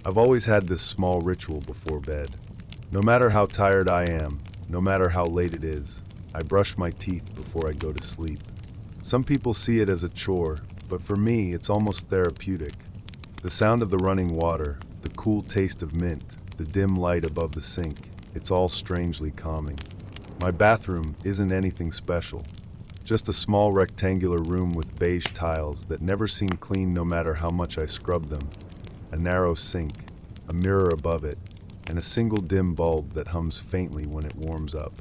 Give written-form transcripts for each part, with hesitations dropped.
I've always had this small ritual before bed. No matter how tired I am, no matter how late it is, I brush my teeth before I go to sleep. Some people see it as a chore, but for me, it's almost therapeutic. The sound of the running water, the cool taste of mint, the dim light above the sink, it's all strangely calming. My bathroom isn't anything special. Just a small rectangular room with beige tiles that never seem clean no matter how much I scrub them. A narrow sink, a mirror above it, and a single dim bulb that hums faintly when it warms up.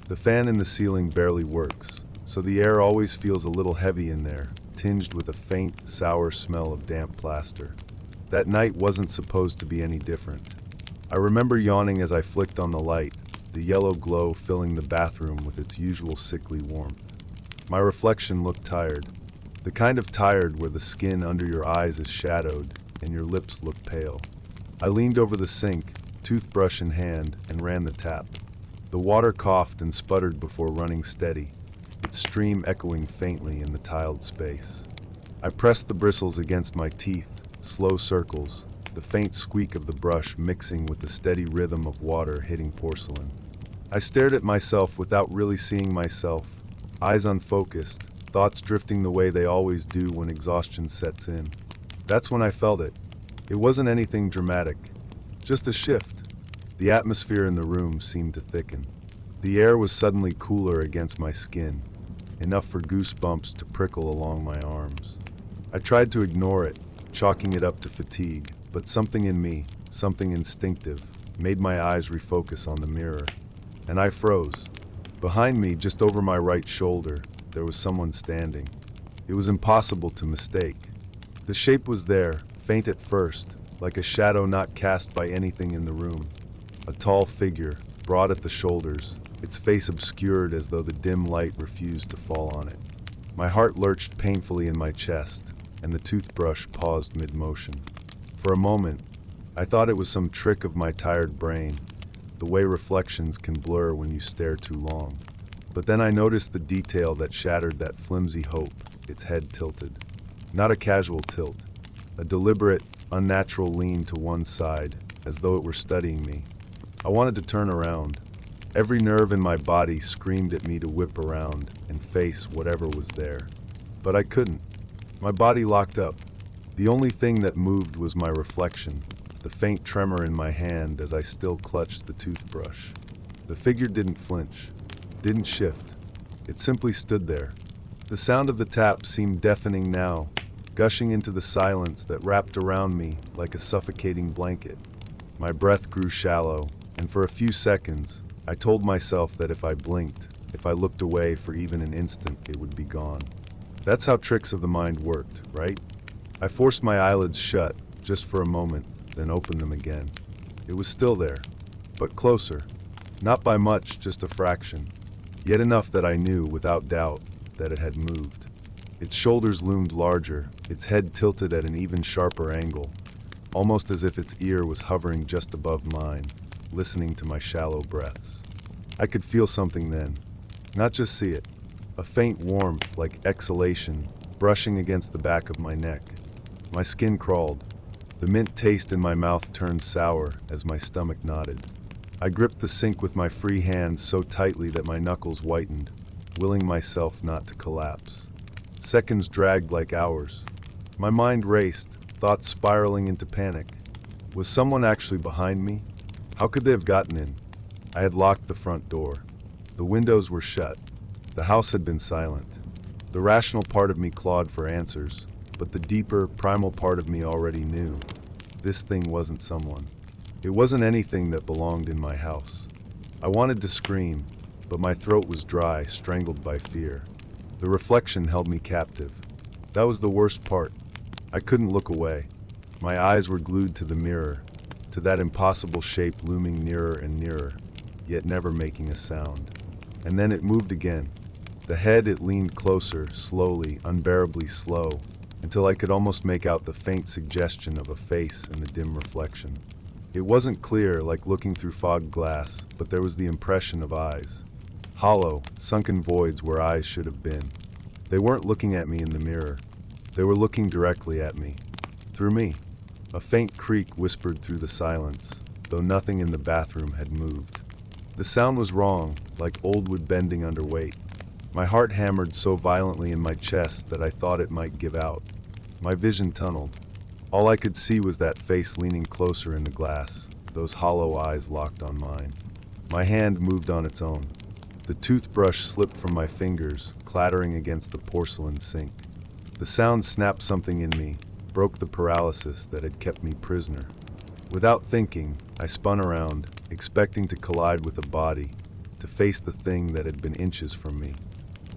The fan in the ceiling barely works, so the air always feels a little heavy in there, tinged with a faint, sour smell of damp plaster. That night wasn't supposed to be any different. I remember yawning as I flicked on the light, the yellow glow filling the bathroom with its usual sickly warmth. My reflection looked tired, the kind of tired where the skin under your eyes is shadowed and your lips look pale. I leaned over the sink, toothbrush in hand, and ran the tap. The water coughed and sputtered before running steady, its stream echoing faintly in the tiled space. I pressed the bristles against my teeth, slow circles, the faint squeak of the brush mixing with the steady rhythm of water hitting porcelain. I stared at myself without really seeing myself, eyes unfocused, thoughts drifting the way they always do when exhaustion sets in. That's when I felt it. It wasn't anything dramatic, just a shift. The atmosphere in the room seemed to thicken. The air was suddenly cooler against my skin, enough for goosebumps to prickle along my arms. I tried to ignore it, chalking it up to fatigue, but something in me, something instinctive, made my eyes refocus on the mirror. And I froze. Behind me, just over my right shoulder, there was someone standing. It was impossible to mistake. The shape was there, faint at first, like a shadow not cast by anything in the room. A tall figure, broad at the shoulders, its face obscured as though the dim light refused to fall on it. My heart lurched painfully in my chest, and the toothbrush paused mid-motion. For a moment, I thought it was some trick of my tired brain, the way reflections can blur when you stare too long. But then I noticed the detail that shattered that flimsy hope, its head tilted. Not a casual tilt, a deliberate, unnatural lean to one side, as though it were studying me. I wanted to turn around. Every nerve in my body screamed at me to whip around and face whatever was there. But I couldn't. My body locked up. The only thing that moved was my reflection, the faint tremor in my hand as I still clutched the toothbrush. The figure didn't flinch, didn't shift. It simply stood there. The sound of the tap seemed deafening now, gushing into the silence that wrapped around me like a suffocating blanket. My breath grew shallow, and for a few seconds, I told myself that if I blinked, if I looked away for even an instant, it would be gone. That's how tricks of the mind worked, right? I forced my eyelids shut, just for a moment, then opened them again. It was still there, but closer. Not by much, just a fraction. Yet enough that I knew, without doubt, that it had moved. Its shoulders loomed larger, its head tilted at an even sharper angle, almost as if its ear was hovering just above mine, listening to my shallow breaths. I could feel something then, not just see it. A faint warmth, like exhalation, brushing against the back of my neck. My skin crawled. The mint taste in my mouth turned sour as my stomach knotted. I gripped the sink with my free hand so tightly that my knuckles whitened, willing myself not to collapse. Seconds dragged like hours. My mind raced, thoughts spiraling into panic. Was someone actually behind me? How could they have gotten in? I had locked the front door. The windows were shut. The house had been silent. The rational part of me clawed for answers, but the deeper, primal part of me already knew. This thing wasn't someone. It wasn't anything that belonged in my house. I wanted to scream, but my throat was dry, strangled by fear. The reflection held me captive. That was the worst part. I couldn't look away. My eyes were glued to the mirror, to that impossible shape looming nearer and nearer, yet never making a sound. And then it moved again. The head, it leaned closer, slowly, unbearably slow, until I could almost make out the faint suggestion of a face in the dim reflection. It wasn't clear, like looking through fogged glass, but there was the impression of eyes. Hollow, sunken voids where eyes should have been. They weren't looking at me in the mirror. They were looking directly at me. Through me. A faint creak whispered through the silence, though nothing in the bathroom had moved. The sound was wrong, like old wood bending under weight. My heart hammered so violently in my chest that I thought it might give out. My vision tunneled. All I could see was that face leaning closer in the glass, those hollow eyes locked on mine. My hand moved on its own. The toothbrush slipped from my fingers, clattering against the porcelain sink. The sound snapped something in me, broke the paralysis that had kept me prisoner. Without thinking, I spun around, expecting to collide with a body, to face the thing that had been inches from me.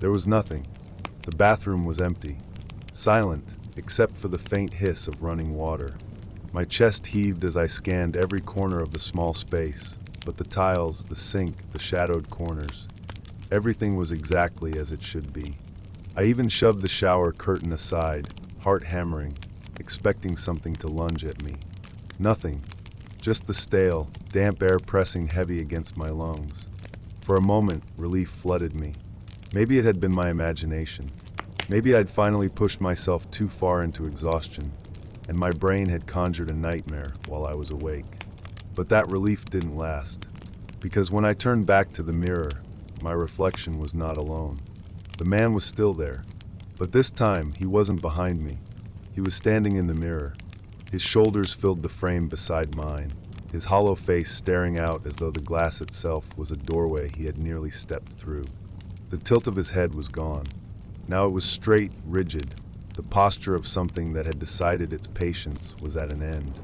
There was nothing. The bathroom was empty, silent, except for the faint hiss of running water. My chest heaved as I scanned every corner of the small space, but the tiles, the sink, the shadowed corners, everything was exactly as it should be. I even shoved the shower curtain aside, heart hammering, expecting something to lunge at me. Nothing, just the stale, damp air pressing heavy against my lungs. For a moment, relief flooded me. Maybe it had been my imagination. Maybe I'd finally pushed myself too far into exhaustion, and my brain had conjured a nightmare while I was awake. But that relief didn't last, because when I turned back to the mirror, my reflection was not alone. The man was still there, but this time he wasn't behind me. He was standing in the mirror. His shoulders filled the frame beside mine, his hollow face staring out as though the glass itself was a doorway he had nearly stepped through. The tilt of his head was gone. Now it was straight, rigid, the posture of something that had decided its patience was at an end.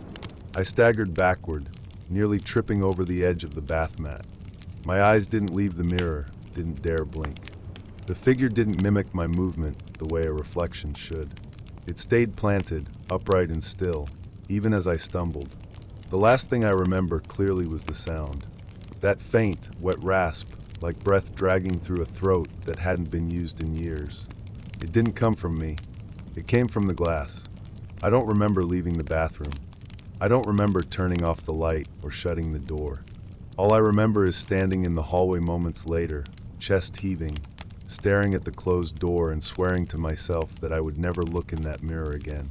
I staggered backward, nearly tripping over the edge of the bath mat. My eyes didn't leave the mirror, didn't dare blink. The figure didn't mimic my movement the way a reflection should. It stayed planted, upright and still, even as I stumbled. The last thing I remember clearly was the sound. That faint, wet rasp, like breath dragging through a throat that hadn't been used in years. It didn't come from me. It came from the glass. I don't remember leaving the bathroom. I don't remember turning off the light or shutting the door. All I remember is standing in the hallway moments later, chest heaving, staring at the closed door and swearing to myself that I would never look in that mirror again.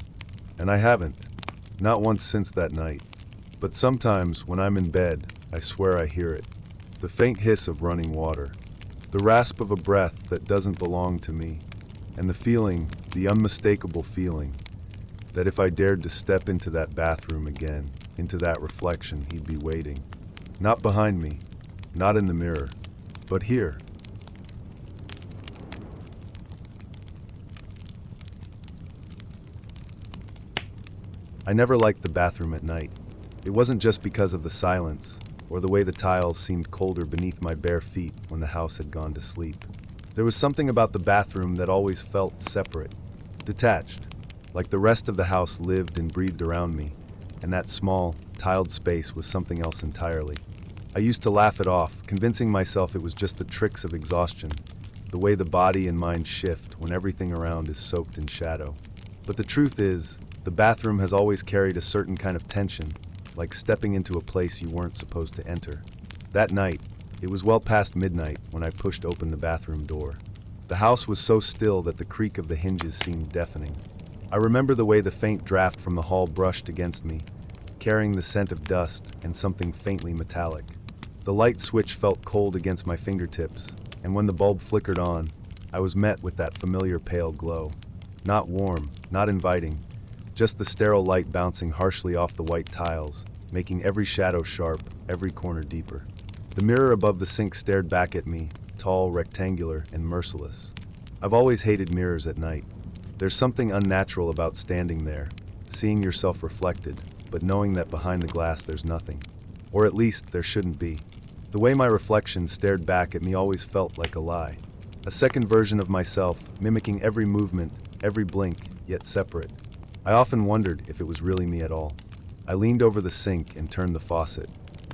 And I haven't. Not once since that night. But sometimes, when I'm in bed, I swear I hear it. The faint hiss of running water. The rasp of a breath that doesn't belong to me. And the feeling, the unmistakable feeling, that if I dared to step into that bathroom again, into that reflection, he'd be waiting. Not behind me, not in the mirror, but here. I never liked the bathroom at night. It wasn't just because of the silence, or the way the tiles seemed colder beneath my bare feet when the house had gone to sleep. There was something about the bathroom that always felt separate, detached, like the rest of the house lived and breathed around me, and that small, tiled space was something else entirely. I used to laugh it off, convincing myself it was just the tricks of exhaustion, the way the body and mind shift when everything around is soaked in shadow. But the truth is, the bathroom has always carried a certain kind of tension, like stepping into a place you weren't supposed to enter. That night, it was well past midnight when I pushed open the bathroom door. The house was so still that the creak of the hinges seemed deafening. I remember the way the faint draft from the hall brushed against me, carrying the scent of dust and something faintly metallic. The light switch felt cold against my fingertips, and when the bulb flickered on, I was met with that familiar pale glow. Not warm, not inviting, just the sterile light bouncing harshly off the white tiles, making every shadow sharp, every corner deeper. The mirror above the sink stared back at me, tall, rectangular, and merciless. I've always hated mirrors at night. There's something unnatural about standing there, seeing yourself reflected, but knowing that behind the glass there's nothing. Or at least there shouldn't be. The way my reflection stared back at me always felt like a lie. A second version of myself, mimicking every movement, every blink, yet separate. I often wondered if it was really me at all. I leaned over the sink and turned the faucet,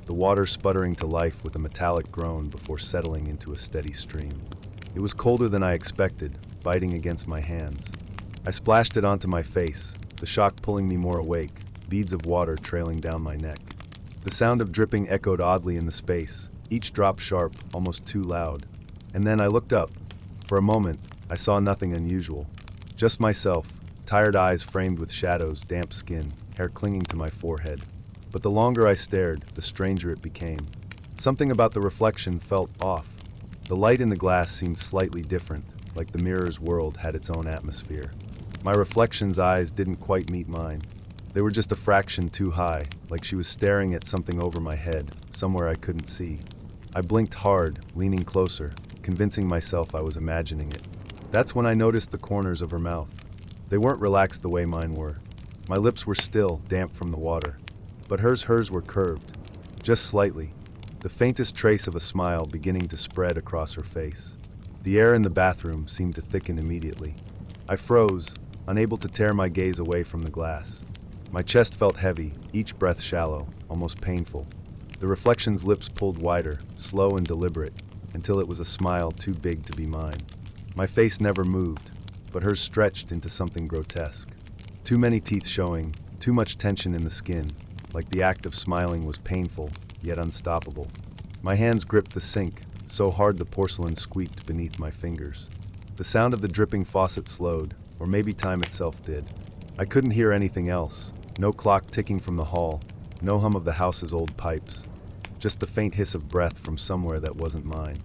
the water sputtering to life with a metallic groan before settling into a steady stream. It was colder than I expected, biting against my hands. I splashed it onto my face, the shock pulling me more awake, beads of water trailing down my neck. The sound of dripping echoed oddly in the space, each drop sharp, almost too loud. And then I looked up. For a moment, I saw nothing unusual. Just myself, tired eyes framed with shadows, damp skin, hair clinging to my forehead. But the longer I stared, the stranger it became. Something about the reflection felt off. The light in the glass seemed slightly different, like the mirror's world had its own atmosphere. My reflection's eyes didn't quite meet mine. They were just a fraction too high, like she was staring at something over my head, somewhere I couldn't see. I blinked hard, leaning closer, convincing myself I was imagining it. That's when I noticed the corners of her mouth. They weren't relaxed the way mine were. My lips were still, damp from the water. But hers were curved, just slightly, the faintest trace of a smile beginning to spread across her face. The air in the bathroom seemed to thicken immediately. I froze, unable to tear my gaze away from the glass. My chest felt heavy, each breath shallow, almost painful. The reflection's lips pulled wider, slow and deliberate, until it was a smile too big to be mine. My face never moved, but hers stretched into something grotesque. Too many teeth showing, too much tension in the skin, like the act of smiling was painful, yet unstoppable. My hands gripped the sink, so hard the porcelain squeaked beneath my fingers. The sound of the dripping faucet slowed, or maybe time itself did. I couldn't hear anything else, no clock ticking from the hall, no hum of the house's old pipes, just the faint hiss of breath from somewhere that wasn't mine.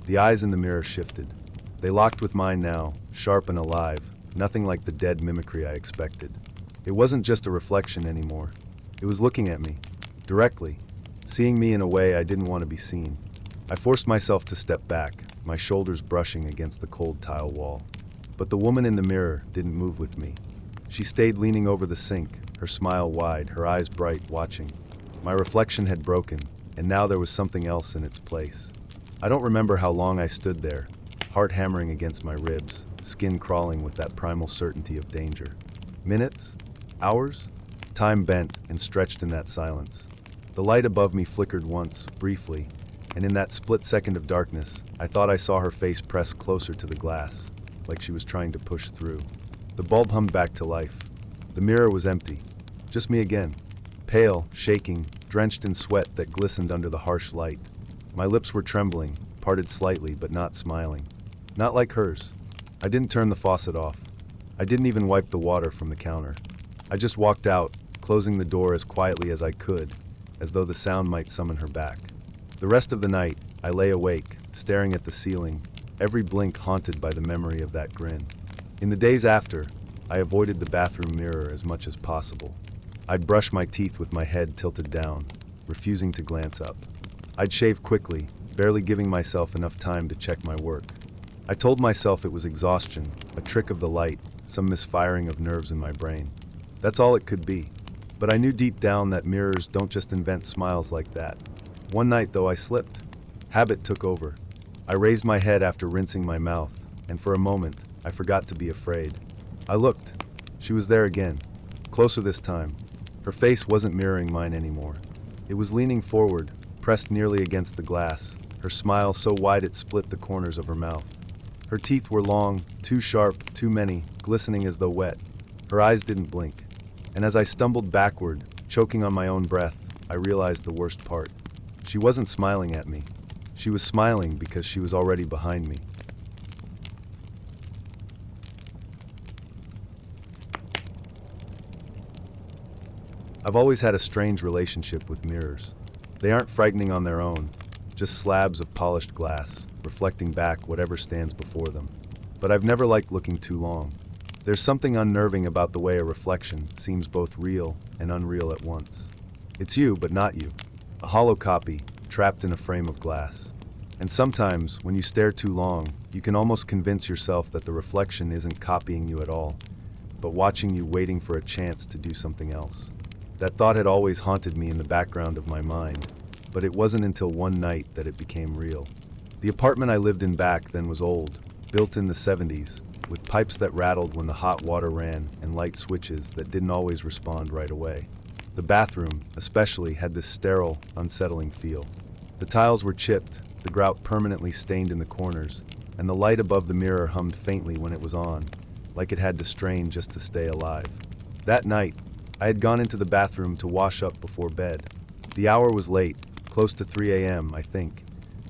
The eyes in the mirror shifted. They locked with mine now, sharp and alive, nothing like the dead mimicry I expected. It wasn't just a reflection anymore. It was looking at me, directly, seeing me in a way I didn't want to be seen. I forced myself to step back, my shoulders brushing against the cold tile wall. But the woman in the mirror didn't move with me. She stayed leaning over the sink, her smile wide, her eyes bright, watching. My reflection had broken, and now there was something else in its place. I don't remember how long I stood there, heart hammering against my ribs, skin crawling with that primal certainty of danger. Minutes? Hours? Time bent and stretched in that silence. The light above me flickered once, briefly, and in that split second of darkness, I thought I saw her face press closer to the glass, like she was trying to push through. The bulb hummed back to life. The mirror was empty. Just me again. Pale, shaking, drenched in sweat that glistened under the harsh light. My lips were trembling, parted slightly but not smiling. Not like hers. I didn't turn the faucet off. I didn't even wipe the water from the counter. I just walked out, closing the door as quietly as I could, as though the sound might summon her back. The rest of the night, I lay awake, staring at the ceiling, every blink haunted by the memory of that grin. In the days after, I avoided the bathroom mirror as much as possible. I'd brush my teeth with my head tilted down, refusing to glance up. I'd shave quickly, barely giving myself enough time to check my work. I told myself it was exhaustion, a trick of the light, some misfiring of nerves in my brain. That's all it could be. But I knew deep down that mirrors don't just invent smiles like that. One night, though, I slipped. Habit took over. I raised my head after rinsing my mouth, and for a moment, I forgot to be afraid. I looked. She was there again, closer this time. Her face wasn't mirroring mine anymore. It was leaning forward, pressed nearly against the glass, her smile so wide it split the corners of her mouth. Her teeth were long, too sharp, too many, glistening as though wet. Her eyes didn't blink. And as I stumbled backward, choking on my own breath, I realized the worst part. She wasn't smiling at me. She was smiling because she was already behind me. I've always had a strange relationship with mirrors. They aren't frightening on their own, just slabs of polished glass, reflecting back whatever stands before them. But I've never liked looking too long. There's something unnerving about the way a reflection seems both real and unreal at once. It's you, but not you. A hollow copy, trapped in a frame of glass. And sometimes, when you stare too long, you can almost convince yourself that the reflection isn't copying you at all, but watching you, waiting for a chance to do something else. That thought had always haunted me in the background of my mind, but it wasn't until one night that it became real. The apartment I lived in back then was old, built in the 70s, with pipes that rattled when the hot water ran and light switches that didn't always respond right away. The bathroom, especially, had this sterile, unsettling feel. The tiles were chipped, the grout permanently stained in the corners, and the light above the mirror hummed faintly when it was on, like it had to strain just to stay alive. That night, I had gone into the bathroom to wash up before bed. The hour was late, close to 3 a.m., I think,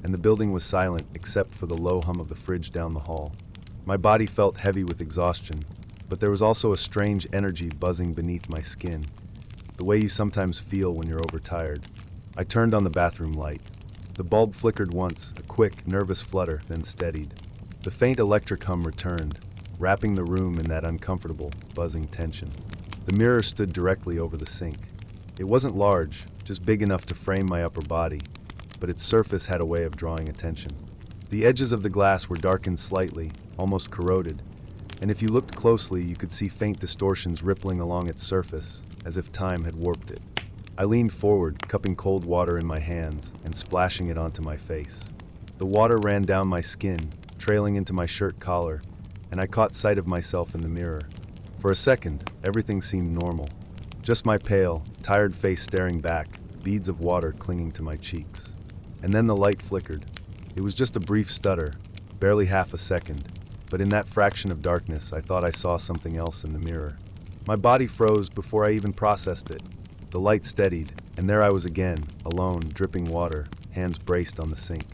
and the building was silent except for the low hum of the fridge down the hall. My body felt heavy with exhaustion, but there was also a strange energy buzzing beneath my skin, the way you sometimes feel when you're overtired. I turned on the bathroom light. The bulb flickered once, a quick, nervous flutter, then steadied. The faint electric hum returned, wrapping the room in that uncomfortable, buzzing tension. The mirror stood directly over the sink. It wasn't large, just big enough to frame my upper body, but its surface had a way of drawing attention. The edges of the glass were darkened slightly, almost corroded, and if you looked closely, you could see faint distortions rippling along its surface, as if time had warped it. I leaned forward, cupping cold water in my hands and splashing it onto my face. The water ran down my skin, trailing into my shirt collar, and I caught sight of myself in the mirror. For a second, everything seemed normal. Just my pale, tired face staring back, beads of water clinging to my cheeks. And then the light flickered. It was just a brief stutter, barely half a second, but in that fraction of darkness, I thought I saw something else in the mirror. My body froze before I even processed it. The light steadied, and there I was again, alone, dripping water, hands braced on the sink.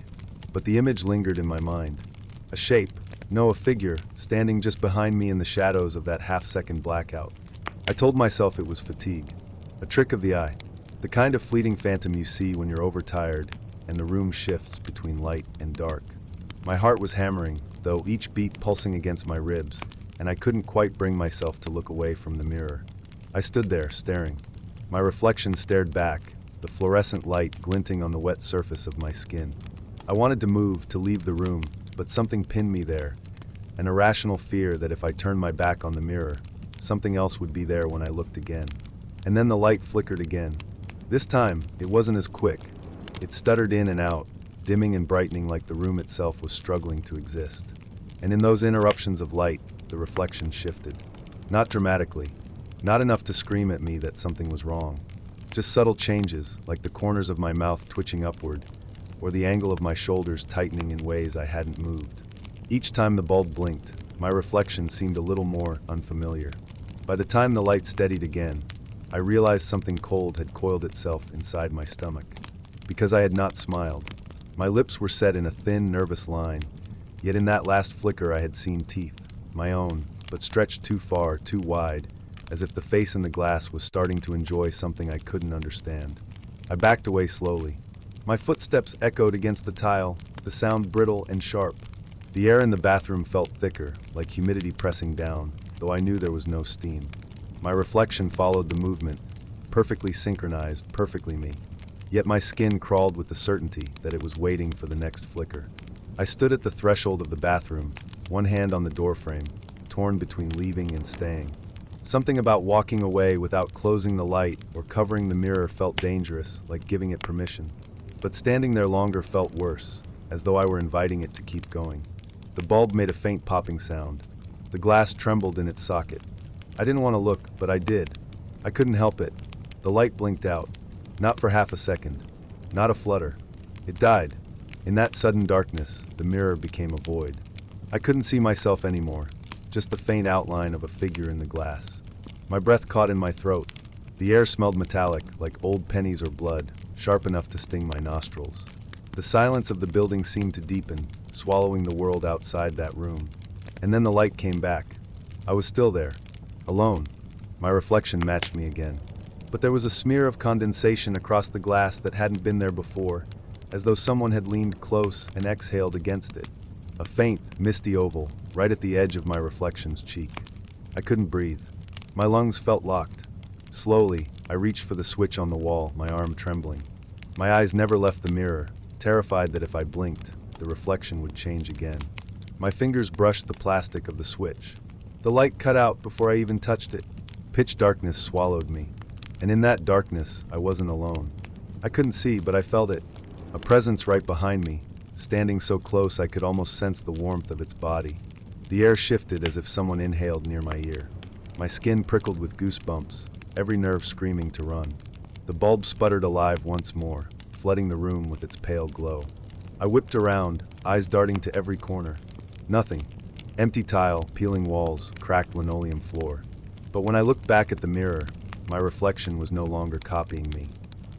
But the image lingered in my mind. A shape, no, a figure, standing just behind me in the shadows of that half-second blackout. I told myself it was fatigue, a trick of the eye, the kind of fleeting phantom you see when you're overtired and the room shifts between light and dark. My heart was hammering, though, each beat pulsing against my ribs, and I couldn't quite bring myself to look away from the mirror. I stood there, staring. My reflection stared back, the fluorescent light glinting on the wet surface of my skin. I wanted to move, to leave the room, but something pinned me there, an irrational fear that if I turned my back on the mirror, something else would be there when I looked again. And then the light flickered again. This time, it wasn't as quick. It stuttered in and out, dimming and brightening like the room itself was struggling to exist. And in those interruptions of light, the reflection shifted. Not dramatically, not enough to scream at me that something was wrong. Just subtle changes, like the corners of my mouth twitching upward, or the angle of my shoulders tightening in ways I hadn't moved. Each time the bulb blinked, my reflection seemed a little more unfamiliar. By the time the light steadied again, I realized something cold had coiled itself inside my stomach. Because I had not smiled. My lips were set in a thin, nervous line, yet in that last flicker I had seen teeth, my own, but stretched too far, too wide, as if the face in the glass was starting to enjoy something I couldn't understand. I backed away slowly. My footsteps echoed against the tile, the sound brittle and sharp. The air in the bathroom felt thicker, like humidity pressing down, though I knew there was no steam. My reflection followed the movement, perfectly synchronized, perfectly me. Yet my skin crawled with the certainty that it was waiting for the next flicker. I stood at the threshold of the bathroom, one hand on the doorframe, torn between leaving and staying. Something about walking away without closing the light or covering the mirror felt dangerous, like giving it permission. But standing there longer felt worse, as though I were inviting it to keep going. The bulb made a faint popping sound. The glass trembled in its socket. I didn't want to look, but I did. I couldn't help it. The light blinked out. Not for half a second. Not a flutter. It died. In that sudden darkness, the mirror became a void. I couldn't see myself anymore, just the faint outline of a figure in the glass. My breath caught in my throat. The air smelled metallic, like old pennies or blood, sharp enough to sting my nostrils. The silence of the building seemed to deepen, swallowing the world outside that room. And then the light came back. I was still there, alone. My reflection matched me again. But there was a smear of condensation across the glass that hadn't been there before, as though someone had leaned close and exhaled against it. A faint, misty oval, right at the edge of my reflection's cheek. I couldn't breathe. My lungs felt locked. Slowly, I reached for the switch on the wall, my arm trembling. My eyes never left the mirror, terrified that if I blinked, the reflection would change again. My fingers brushed the plastic of the switch. The light cut out before I even touched it. Pitch darkness swallowed me. And in that darkness, I wasn't alone. I couldn't see, but I felt it. A presence right behind me, standing so close I could almost sense the warmth of its body. The air shifted as if someone inhaled near my ear. My skin prickled with goosebumps, every nerve screaming to run. The bulb sputtered alive once more, flooding the room with its pale glow. I whipped around, eyes darting to every corner. Nothing. Empty tile, peeling walls, cracked linoleum floor. But when I looked back at the mirror, my reflection was no longer copying me.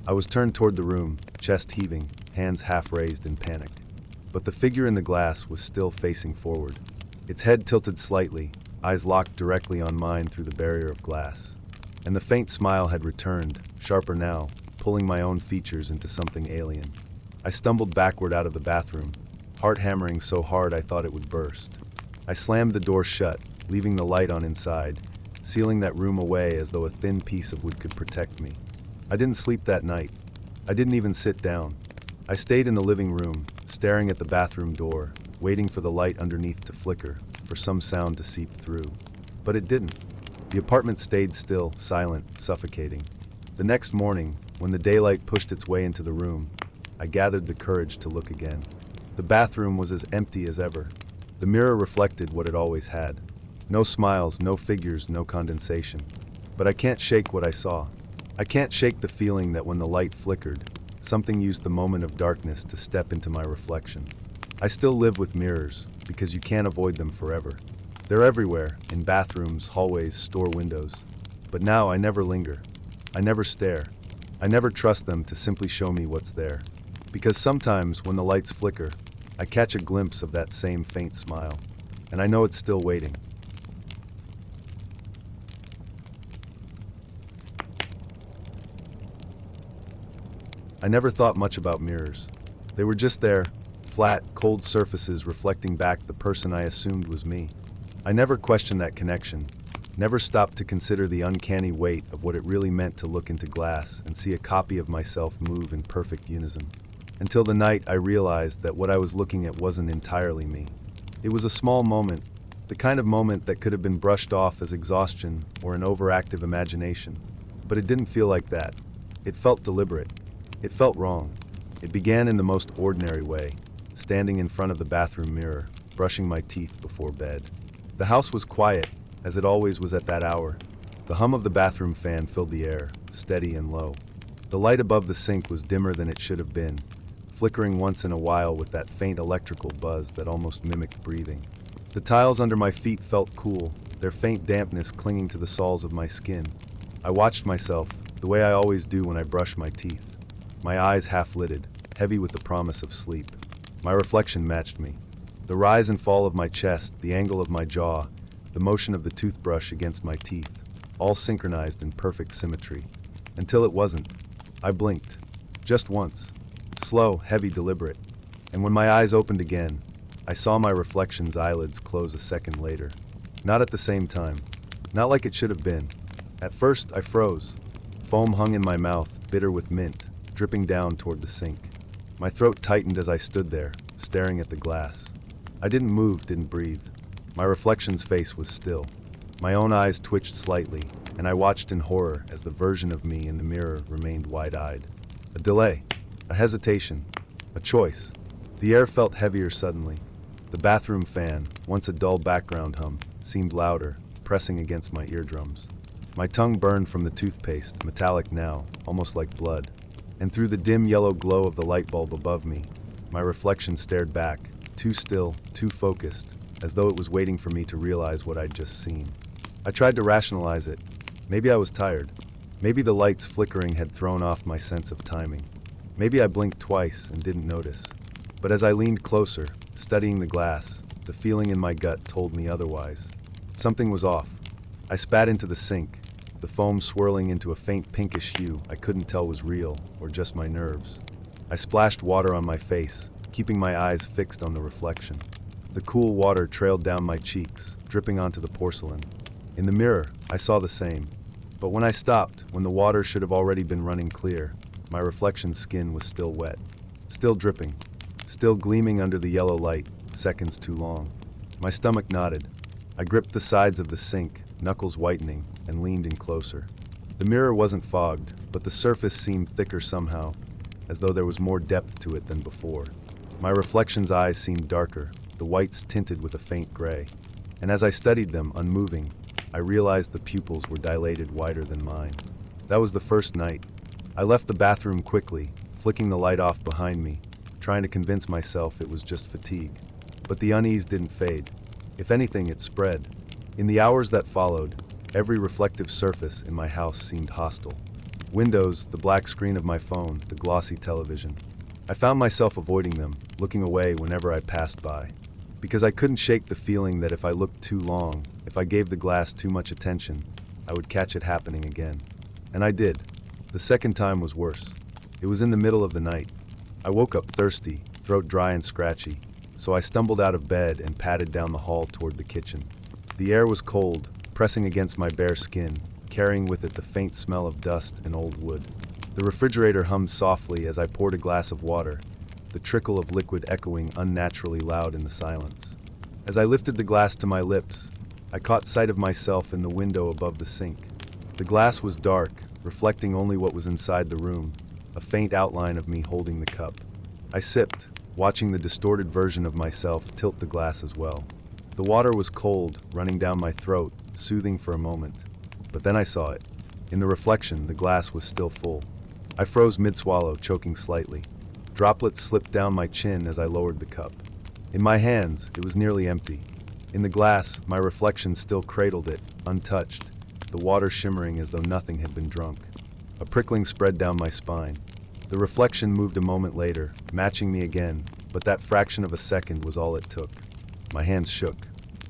I was turned toward the room, chest heaving, hands half raised in panic. But the figure in the glass was still facing forward. Its head tilted slightly, eyes locked directly on mine through the barrier of glass. And the faint smile had returned, sharper now, pulling my own features into something alien. I stumbled backward out of the bathroom, heart hammering so hard I thought it would burst. I slammed the door shut, leaving the light on inside, sealing that room away as though a thin piece of wood could protect me. I didn't sleep that night. I didn't even sit down. I stayed in the living room, staring at the bathroom door, waiting for the light underneath to flicker, for some sound to seep through. But it didn't. The apartment stayed still, silent, suffocating. The next morning, when the daylight pushed its way into the room, I gathered the courage to look again. The bathroom was as empty as ever. The mirror reflected what it always had. No smiles, no figures, no condensation. But I can't shake what I saw. I can't shake the feeling that when the light flickered, something used the moment of darkness to step into my reflection. I still live with mirrors, because you can't avoid them forever. They're everywhere, in bathrooms, hallways, store windows. But now I never linger. I never stare. I never trust them to simply show me what's there. Because sometimes, when the lights flicker, I catch a glimpse of that same faint smile, and I know it's still waiting. I never thought much about mirrors. They were just there, flat, cold surfaces reflecting back the person I assumed was me. I never questioned that connection, never stopped to consider the uncanny weight of what it really meant to look into glass and see a copy of myself move in perfect unison. Until the night I realized that what I was looking at wasn't entirely me. It was a small moment, the kind of moment that could have been brushed off as exhaustion or an overactive imagination. But it didn't feel like that. It felt deliberate. It felt wrong. It began in the most ordinary way, standing in front of the bathroom mirror, brushing my teeth before bed. The house was quiet, as it always was at that hour. The hum of the bathroom fan filled the air, steady and low. The light above the sink was dimmer than it should have been, flickering once in a while with that faint electrical buzz that almost mimicked breathing. The tiles under my feet felt cool, their faint dampness clinging to the soles of my skin. I watched myself, the way I always do when I brush my teeth. My eyes half-lidded, heavy with the promise of sleep. My reflection matched me. The rise and fall of my chest, the angle of my jaw, the motion of the toothbrush against my teeth, all synchronized in perfect symmetry. Until it wasn't. I blinked. Just once. Slow, heavy, deliberate. And when my eyes opened again, I saw my reflection's eyelids close a second later. Not at the same time. Not like it should have been. At first, I froze. Foam hung in my mouth, bitter with mint, dripping down toward the sink. My throat tightened as I stood there, staring at the glass. I didn't move, didn't breathe. My reflection's face was still. My own eyes twitched slightly, and I watched in horror as the version of me in the mirror remained wide-eyed. A delay, a hesitation, a choice. The air felt heavier suddenly. The bathroom fan, once a dull background hum, seemed louder, pressing against my eardrums. My tongue burned from the toothpaste, metallic now, almost like blood. And through the dim yellow glow of the light bulb above me, my reflection stared back, too still, too focused, as though it was waiting for me to realize what I'd just seen. I tried to rationalize it. Maybe I was tired. Maybe the lights flickering had thrown off my sense of timing. Maybe I blinked twice and didn't notice. But as I leaned closer, studying the glass, the feeling in my gut told me otherwise. Something was off. I spat into the sink, the foam swirling into a faint pinkish hue I couldn't tell was real or just my nerves. I splashed water on my face, keeping my eyes fixed on the reflection. The cool water trailed down my cheeks, dripping onto the porcelain. In the mirror, I saw the same. But when I stopped, when the water should have already been running clear, my reflection's skin was still wet, still dripping, still gleaming under the yellow light, seconds too long. My stomach knotted. I gripped the sides of the sink, knuckles whitening, and leaned in closer. The mirror wasn't fogged, but the surface seemed thicker somehow, as though there was more depth to it than before. My reflection's eyes seemed darker, the whites tinted with a faint gray. And as I studied them, unmoving, I realized the pupils were dilated wider than mine. That was the first night. I left the bathroom quickly, flicking the light off behind me, trying to convince myself it was just fatigue. But the unease didn't fade. If anything, it spread. In the hours that followed, every reflective surface in my house seemed hostile. Windows, the black screen of my phone, the glossy television. I found myself avoiding them, looking away whenever I passed by. because I couldn't shake the feeling that if I looked too long, if I gave the glass too much attention, I would catch it happening again. And I did. The second time was worse. It was in the middle of the night. I woke up thirsty, throat dry and scratchy, so I stumbled out of bed and padded down the hall toward the kitchen. The air was cold, pressing against my bare skin, carrying with it the faint smell of dust and old wood. The refrigerator hummed softly as I poured a glass of water, the trickle of liquid echoing unnaturally loud in the silence. As I lifted the glass to my lips, I caught sight of myself in the window above the sink. The glass was dark, reflecting only what was inside the room, a faint outline of me holding the cup. I sipped, watching the distorted version of myself tilt the glass as well. The water was cold, running down my throat, soothing for a moment. But then I saw it. In the reflection, the glass was still full. I froze mid-swallow, choking slightly. Droplets slipped down my chin as I lowered the cup. In my hands, it was nearly empty. In the glass, my reflection still cradled it, untouched, the water shimmering as though nothing had been drunk. A prickling spread down my spine. The reflection moved a moment later, matching me again, but that fraction of a second was all it took. My hands shook.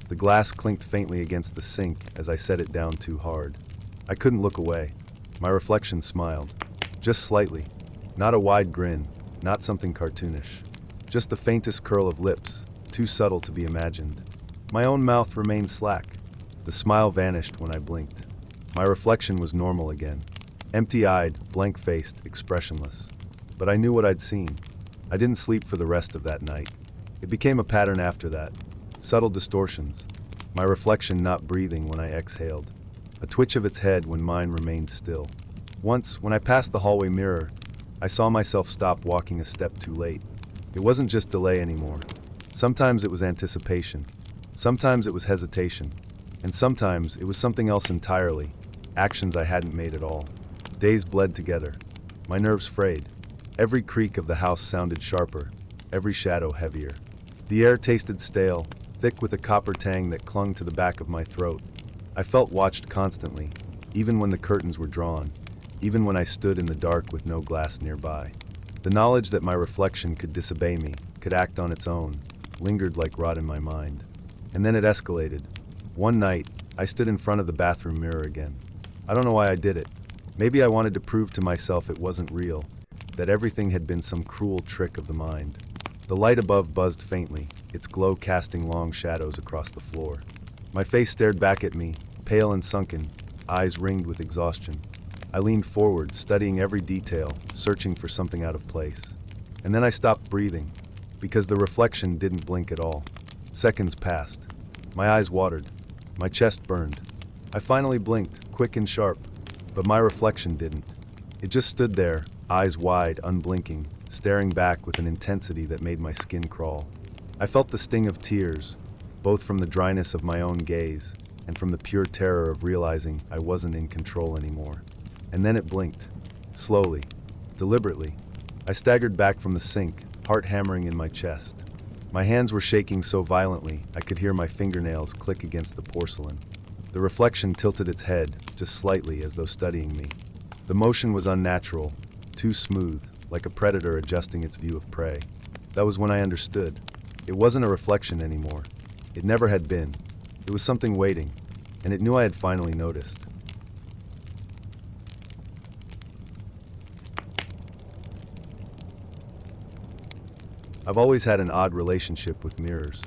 The glass clinked faintly against the sink as I set it down too hard. I couldn't look away. My reflection smiled. Just slightly. Not a wide grin, not something cartoonish. Just the faintest curl of lips, too subtle to be imagined. My own mouth remained slack. The smile vanished when I blinked. My reflection was normal again. Empty-eyed, blank-faced, expressionless. But I knew what I'd seen. I didn't sleep for the rest of that night. It became a pattern after that. Subtle distortions. My reflection not breathing when I exhaled. A twitch of its head when mine remained still. Once, when I passed the hallway mirror, I saw myself stop walking a step too late. It wasn't just delay anymore. Sometimes it was anticipation. Sometimes it was hesitation. And sometimes it was something else entirely. Actions I hadn't made at all. Days bled together. My nerves frayed. Every creak of the house sounded sharper. Every shadow heavier. The air tasted stale, thick with a copper tang that clung to the back of my throat. I felt watched constantly, even when the curtains were drawn, even when I stood in the dark with no glass nearby. The knowledge that my reflection could disobey me, could act on its own, lingered like rot in my mind. And then it escalated. One night, I stood in front of the bathroom mirror again. I don't know why I did it. Maybe I wanted to prove to myself it wasn't real, that everything had been some cruel trick of the mind. The light above buzzed faintly, its glow casting long shadows across the floor. My face stared back at me, pale and sunken, eyes ringed with exhaustion. I leaned forward, studying every detail, searching for something out of place. And then I stopped breathing, because the reflection didn't blink at all. Seconds passed. My eyes watered. My chest burned. I finally blinked, quick and sharp, but my reflection didn't. It just stood there, eyes wide, unblinking, staring back with an intensity that made my skin crawl. I felt the sting of tears, both from the dryness of my own gaze and from the pure terror of realizing I wasn't in control anymore. And then it blinked. Slowly, deliberately. I staggered back from the sink, heart hammering in my chest. My hands were shaking so violently I could hear my fingernails click against the porcelain. The reflection tilted its head, just slightly as though studying me. The motion was unnatural, too smooth, like a predator adjusting its view of prey. That was when I understood. It wasn't a reflection anymore. It never had been. It was something waiting, and it knew I had finally noticed. I've always had an odd relationship with mirrors.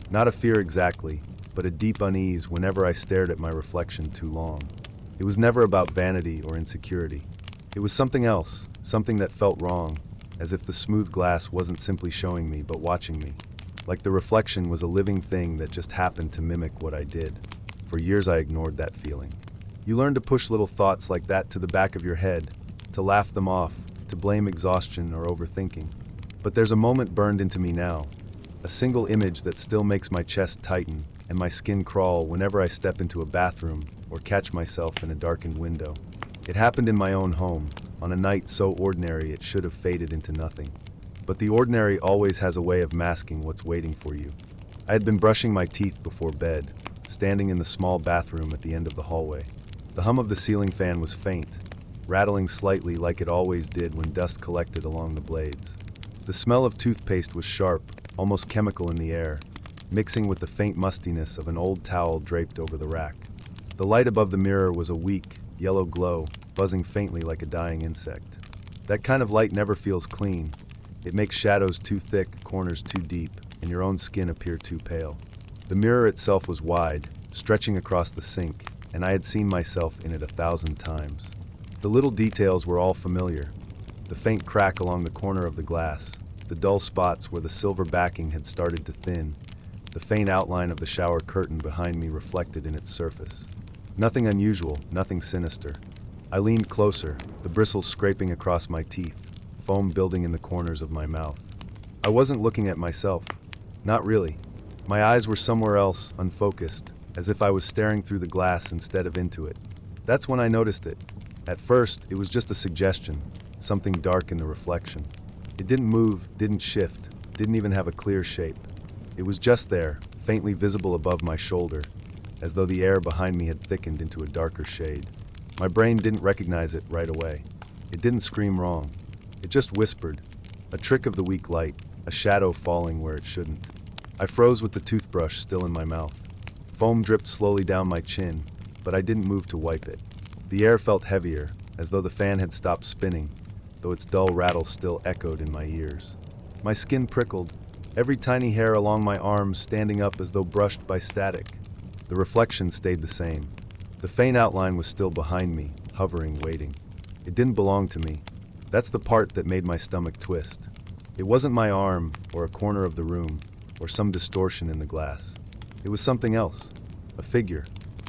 Not a fear exactly, but a deep unease whenever I stared at my reflection too long. It was never about vanity or insecurity. It was something else, something that felt wrong, as if the smooth glass wasn't simply showing me but watching me. Like the reflection was a living thing that just happened to mimic what I did. For years I ignored that feeling. You learn to push little thoughts like that to the back of your head, to laugh them off, to blame exhaustion or overthinking. But there's a moment burned into me now, a single image that still makes my chest tighten and my skin crawl whenever I step into a bathroom or catch myself in a darkened window. It happened in my own home, on a night so ordinary it should have faded into nothing. But the ordinary always has a way of masking what's waiting for you. I had been brushing my teeth before bed, standing in the small bathroom at the end of the hallway. The hum of the ceiling fan was faint, rattling slightly like it always did when dust collected along the blades. The smell of toothpaste was sharp, almost chemical in the air, mixing with the faint mustiness of an old towel draped over the rack. The light above the mirror was a weak, yellow glow, buzzing faintly like a dying insect. That kind of light never feels clean. It makes shadows too thick, corners too deep, and your own skin appear too pale. The mirror itself was wide, stretching across the sink, and I had seen myself in it 1,000 times. The little details were all familiar. The faint crack along the corner of the glass, the dull spots where the silver backing had started to thin, the faint outline of the shower curtain behind me reflected in its surface. Nothing unusual, nothing sinister. I leaned closer, the bristles scraping across my teeth, foam building in the corners of my mouth. I wasn't looking at myself. Not really. My eyes were somewhere else, unfocused, as if I was staring through the glass instead of into it. That's when I noticed it. At first, it was just a suggestion, something dark in the reflection. It didn't move, didn't shift, didn't even have a clear shape. It was just there, faintly visible above my shoulder, as though the air behind me had thickened into a darker shade. My brain didn't recognize it right away. It didn't scream wrong. It just whispered, a trick of the weak light, a shadow falling where it shouldn't. I froze with the toothbrush still in my mouth. Foam dripped slowly down my chin, but I didn't move to wipe it. The air felt heavier, as though the fan had stopped spinning, though its dull rattle still echoed in my ears. My skin prickled, every tiny hair along my arms standing up as though brushed by static. The reflection stayed the same. The faint outline was still behind me, hovering, waiting. It didn't belong to me. That's the part that made my stomach twist. It wasn't my arm, or a corner of the room, or some distortion in the glass. It was something else. A figure.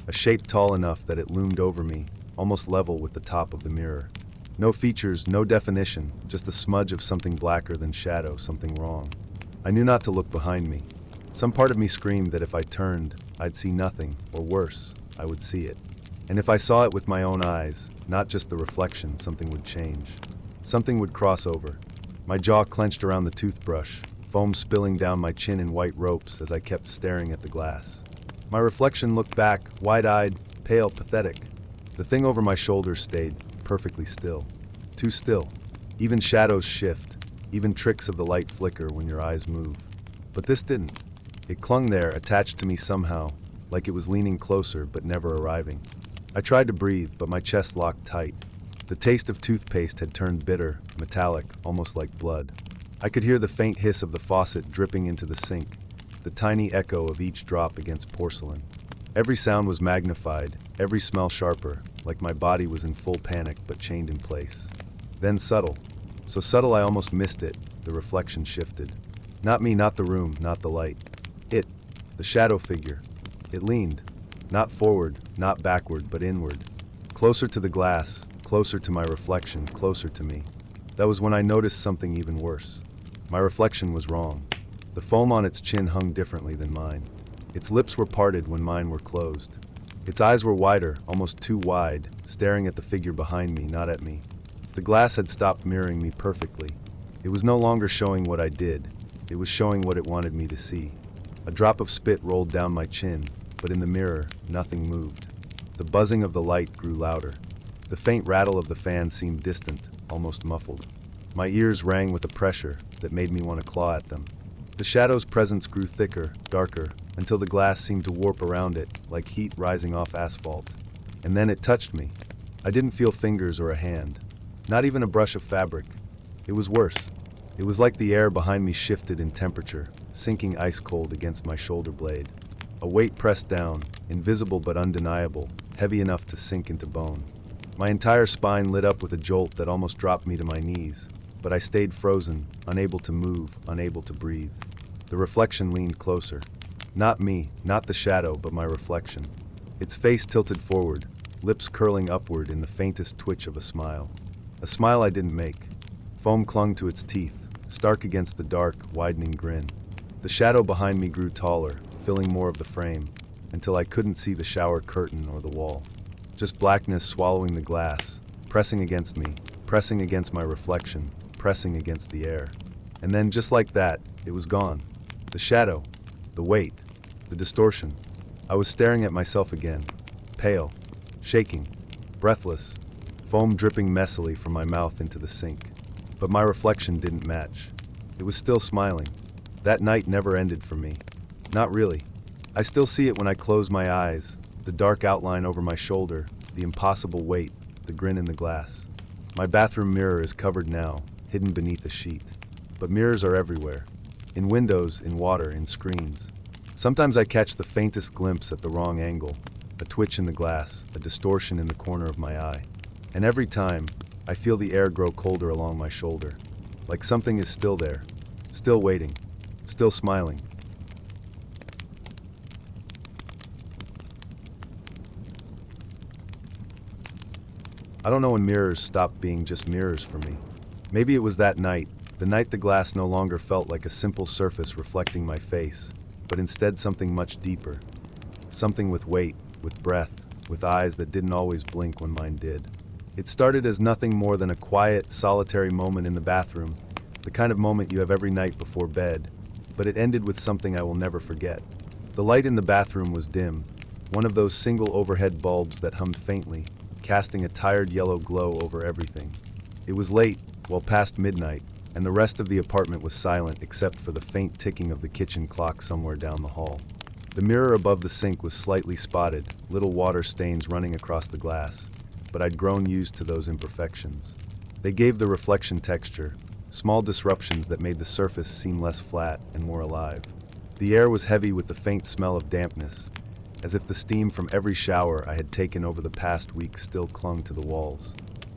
A shape tall enough that it loomed over me, almost level with the top of the mirror. No features, no definition, just a smudge of something blacker than shadow, something wrong. I knew not to look behind me. Some part of me screamed that if I turned, I'd see nothing, or worse, I would see it. And if I saw it with my own eyes, not just the reflection, something would change. Something would cross over. My jaw clenched around the toothbrush, foam spilling down my chin in white ropes as I kept staring at the glass. My reflection looked back, wide-eyed, pale, pathetic. The thing over my shoulder stayed perfectly still. Too still. Even shadows shift, even tricks of the light flicker when your eyes move. But this didn't. It clung there, attached to me somehow, like it was leaning closer but never arriving. I tried to breathe, but my chest locked tight. The taste of toothpaste had turned bitter, metallic, almost like blood. I could hear the faint hiss of the faucet dripping into the sink, the tiny echo of each drop against porcelain. Every sound was magnified, every smell sharper, like my body was in full panic but chained in place. Then subtle. So subtle I almost missed it, the reflection shifted. Not me, not the room, not the light. It, the shadow figure. It leaned. Not forward, not backward, but inward. Closer to the glass, closer to my reflection, closer to me. That was when I noticed something even worse. My reflection was wrong. The foam on its chin hung differently than mine. Its lips were parted when mine were closed. Its eyes were wider, almost too wide, staring at the figure behind me, not at me. The glass had stopped mirroring me perfectly. It was no longer showing what I did. It was showing what it wanted me to see. A drop of spit rolled down my chin, but in the mirror, nothing moved. The buzzing of the light grew louder. The faint rattle of the fan seemed distant, almost muffled. My ears rang with a pressure that made me want to claw at them. The shadow's presence grew thicker, darker, until the glass seemed to warp around it, like heat rising off asphalt. And then it touched me. I didn't feel fingers or a hand. Not even a brush of fabric. It was worse. It was like the air behind me shifted in temperature, sinking ice cold against my shoulder blade. A weight pressed down, invisible but undeniable, heavy enough to sink into bone. My entire spine lit up with a jolt that almost dropped me to my knees, but I stayed frozen, unable to move, unable to breathe. The reflection leaned closer. Not me, not the shadow, but my reflection. Its face tilted forward, lips curling upward in the faintest twitch of a smile. A smile I didn't make. Foam clung to its teeth, stark against the dark, widening grin. The shadow behind me grew taller, filling more of the frame, until I couldn't see the shower curtain or the wall. Just blackness swallowing the glass, pressing against me, pressing against my reflection, pressing against the air. And then, just like that, it was gone. The shadow, the weight, the distortion. I was staring at myself again, pale, shaking, breathless, foam dripping messily from my mouth into the sink. But my reflection didn't match. It was still smiling. That night never ended for me. Not really. I still see it when I close my eyes, the dark outline over my shoulder, the impossible weight, the grin in the glass. My bathroom mirror is covered now, hidden beneath a sheet. But mirrors are everywhere. In windows, in water, in screens. Sometimes I catch the faintest glimpse at the wrong angle, a twitch in the glass, a distortion in the corner of my eye. And every time, I feel the air grow colder along my shoulder, like something is still there, still waiting, still smiling. I don't know when mirrors stopped being just mirrors for me. Maybe it was that night, the night the glass no longer felt like a simple surface reflecting my face, but instead something much deeper. Something with weight, with breath, with eyes that didn't always blink when mine did. It started as nothing more than a quiet, solitary moment in the bathroom, the kind of moment you have every night before bed, but it ended with something I will never forget. The light in the bathroom was dim, one of those single overhead bulbs that hummed faintly, casting a tired yellow glow over everything. It was late, well past midnight, and the rest of the apartment was silent except for the faint ticking of the kitchen clock somewhere down the hall. The mirror above the sink was slightly spotted, little water stains running across the glass, but I'd grown used to those imperfections. They gave the reflection texture, small disruptions that made the surface seem less flat and more alive. The air was heavy with the faint smell of dampness, as if the steam from every shower I had taken over the past week still clung to the walls.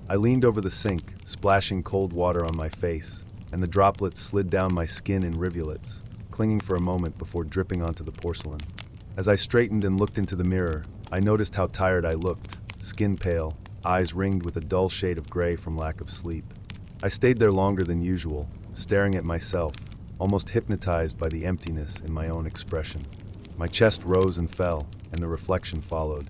I leaned over the sink, splashing cold water on my face, and the droplets slid down my skin in rivulets, clinging for a moment before dripping onto the porcelain. As I straightened and looked into the mirror, I noticed how tired I looked, skin pale, eyes ringed with a dull shade of gray from lack of sleep. I stayed there longer than usual, staring at myself, almost hypnotized by the emptiness in my own expression. My chest rose and fell, and the reflection followed.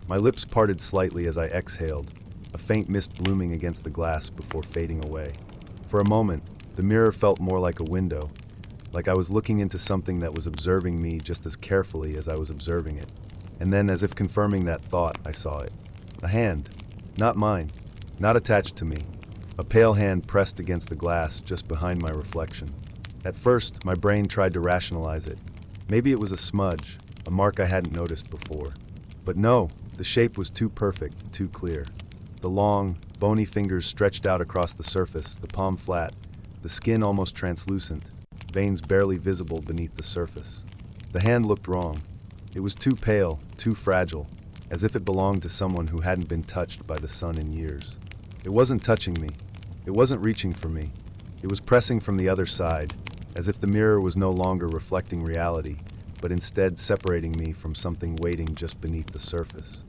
My lips parted slightly as I exhaled, a faint mist blooming against the glass before fading away. For a moment, the mirror felt more like a window, like I was looking into something that was observing me just as carefully as I was observing it. And then, as if confirming that thought, I saw it. A hand. Not mine. Not attached to me. A pale hand pressed against the glass just behind my reflection. At first, my brain tried to rationalize it. Maybe it was a smudge, a mark I hadn't noticed before. But no, the shape was too perfect, too clear. The long, bony fingers stretched out across the surface, the palm flat, the skin almost translucent, veins barely visible beneath the surface. The hand looked wrong. It was too pale, too fragile, as if it belonged to someone who hadn't been touched by the sun in years. It wasn't touching me. It wasn't reaching for me. It was pressing from the other side, as if the mirror was no longer reflecting reality, but instead separating me from something waiting just beneath the surface.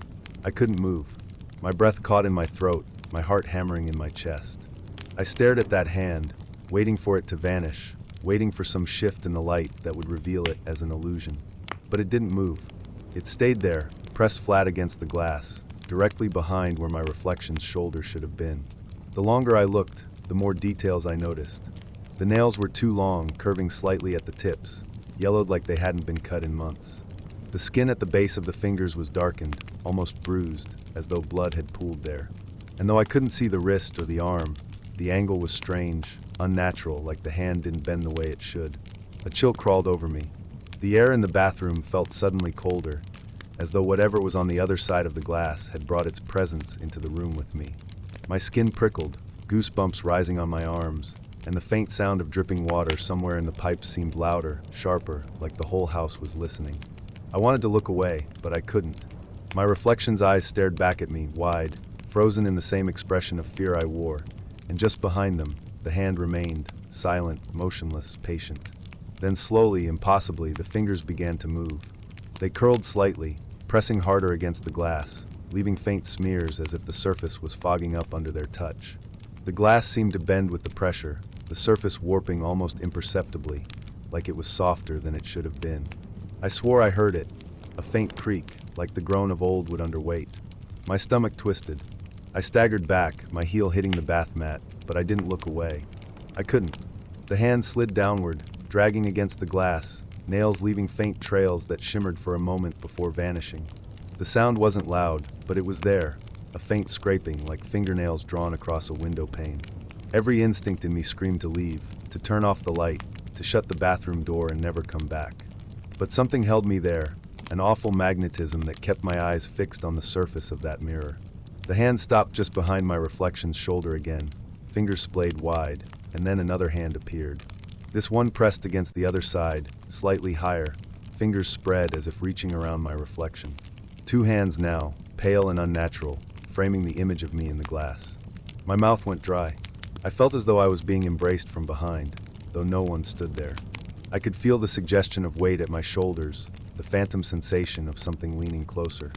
I couldn't move. My breath caught in my throat, my heart hammering in my chest. I stared at that hand, waiting for it to vanish, waiting for some shift in the light that would reveal it as an illusion. But it didn't move. It stayed there, pressed flat against the glass, directly behind where my reflection's shoulder should have been. The longer I looked, the more details I noticed. The nails were too long, curving slightly at the tips, yellowed like they hadn't been cut in months. The skin at the base of the fingers was darkened, almost bruised, as though blood had pooled there. And though I couldn't see the wrist or the arm, the angle was strange, unnatural, like the hand didn't bend the way it should. A chill crawled over me. The air in the bathroom felt suddenly colder, as though whatever was on the other side of the glass had brought its presence into the room with me. My skin prickled, goosebumps rising on my arms, and the faint sound of dripping water somewhere in the pipes seemed louder, sharper, like the whole house was listening. I wanted to look away, but I couldn't. My reflection's eyes stared back at me, wide, frozen in the same expression of fear I wore, and just behind them, the hand remained, silent, motionless, patient. Then slowly, impossibly, the fingers began to move. They curled slightly, pressing harder against the glass, leaving faint smears as if the surface was fogging up under their touch. The glass seemed to bend with the pressure, the surface warping almost imperceptibly, like it was softer than it should have been. I swore I heard it, a faint creak, like the groan of old would underweight. My stomach twisted. I staggered back, my heel hitting the bath mat, but I didn't look away. I couldn't. The hand slid downward, dragging against the glass, nails leaving faint trails that shimmered for a moment before vanishing. The sound wasn't loud, but it was there, a faint scraping like fingernails drawn across a window pane. Every instinct in me screamed to leave, to turn off the light, to shut the bathroom door and never come back. But something held me there, an awful magnetism that kept my eyes fixed on the surface of that mirror. The hand stopped just behind my reflection's shoulder again, fingers splayed wide, and then another hand appeared. This one pressed against the other side, slightly higher, fingers spread as if reaching around my reflection. Two hands now, pale and unnatural, framing the image of me in the glass. My mouth went dry. I felt as though I was being embraced from behind, though no one stood there. I could feel the suggestion of weight at my shoulders, the phantom sensation of something leaning closer.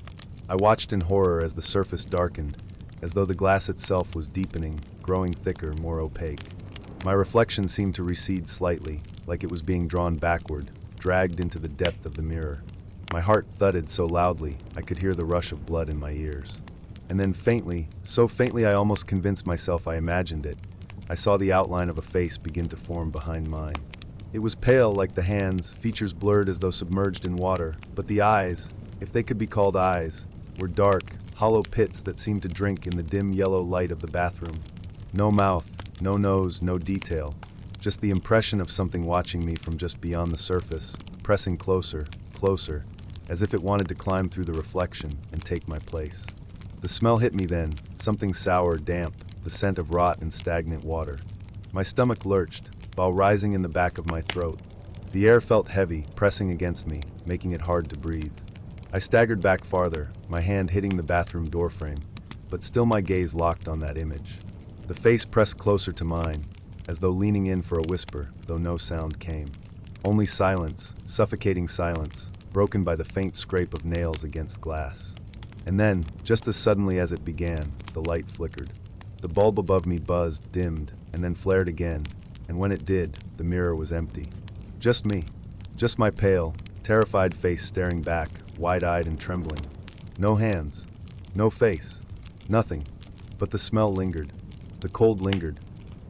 I watched in horror as the surface darkened, as though the glass itself was deepening, growing thicker, more opaque. My reflection seemed to recede slightly, like it was being drawn backward, dragged into the depth of the mirror. My heart thudded so loudly I could hear the rush of blood in my ears. And then faintly, so faintly I almost convinced myself I imagined it, I saw the outline of a face begin to form behind mine. It was pale like the hands, features blurred as though submerged in water, but the eyes, if they could be called eyes, were dark, hollow pits that seemed to drink in the dim yellow light of the bathroom. No mouth, no nose, no detail, just the impression of something watching me from just beyond the surface, pressing closer, closer, as if it wanted to climb through the reflection and take my place. The smell hit me then, something sour, damp, the scent of rot and stagnant water. My stomach lurched, while rising in the back of my throat. The air felt heavy, pressing against me, making it hard to breathe. I staggered back farther, my hand hitting the bathroom doorframe, but still my gaze locked on that image. The face pressed closer to mine, as though leaning in for a whisper, though no sound came. Only silence, suffocating silence, broken by the faint scrape of nails against glass. And then, just as suddenly as it began, the light flickered. The bulb above me buzzed, dimmed, and then flared again, and when it did, the mirror was empty. Just me. Just my pale, terrified face staring back, wide-eyed and trembling. No hands. No face. Nothing. But the smell lingered. The cold lingered.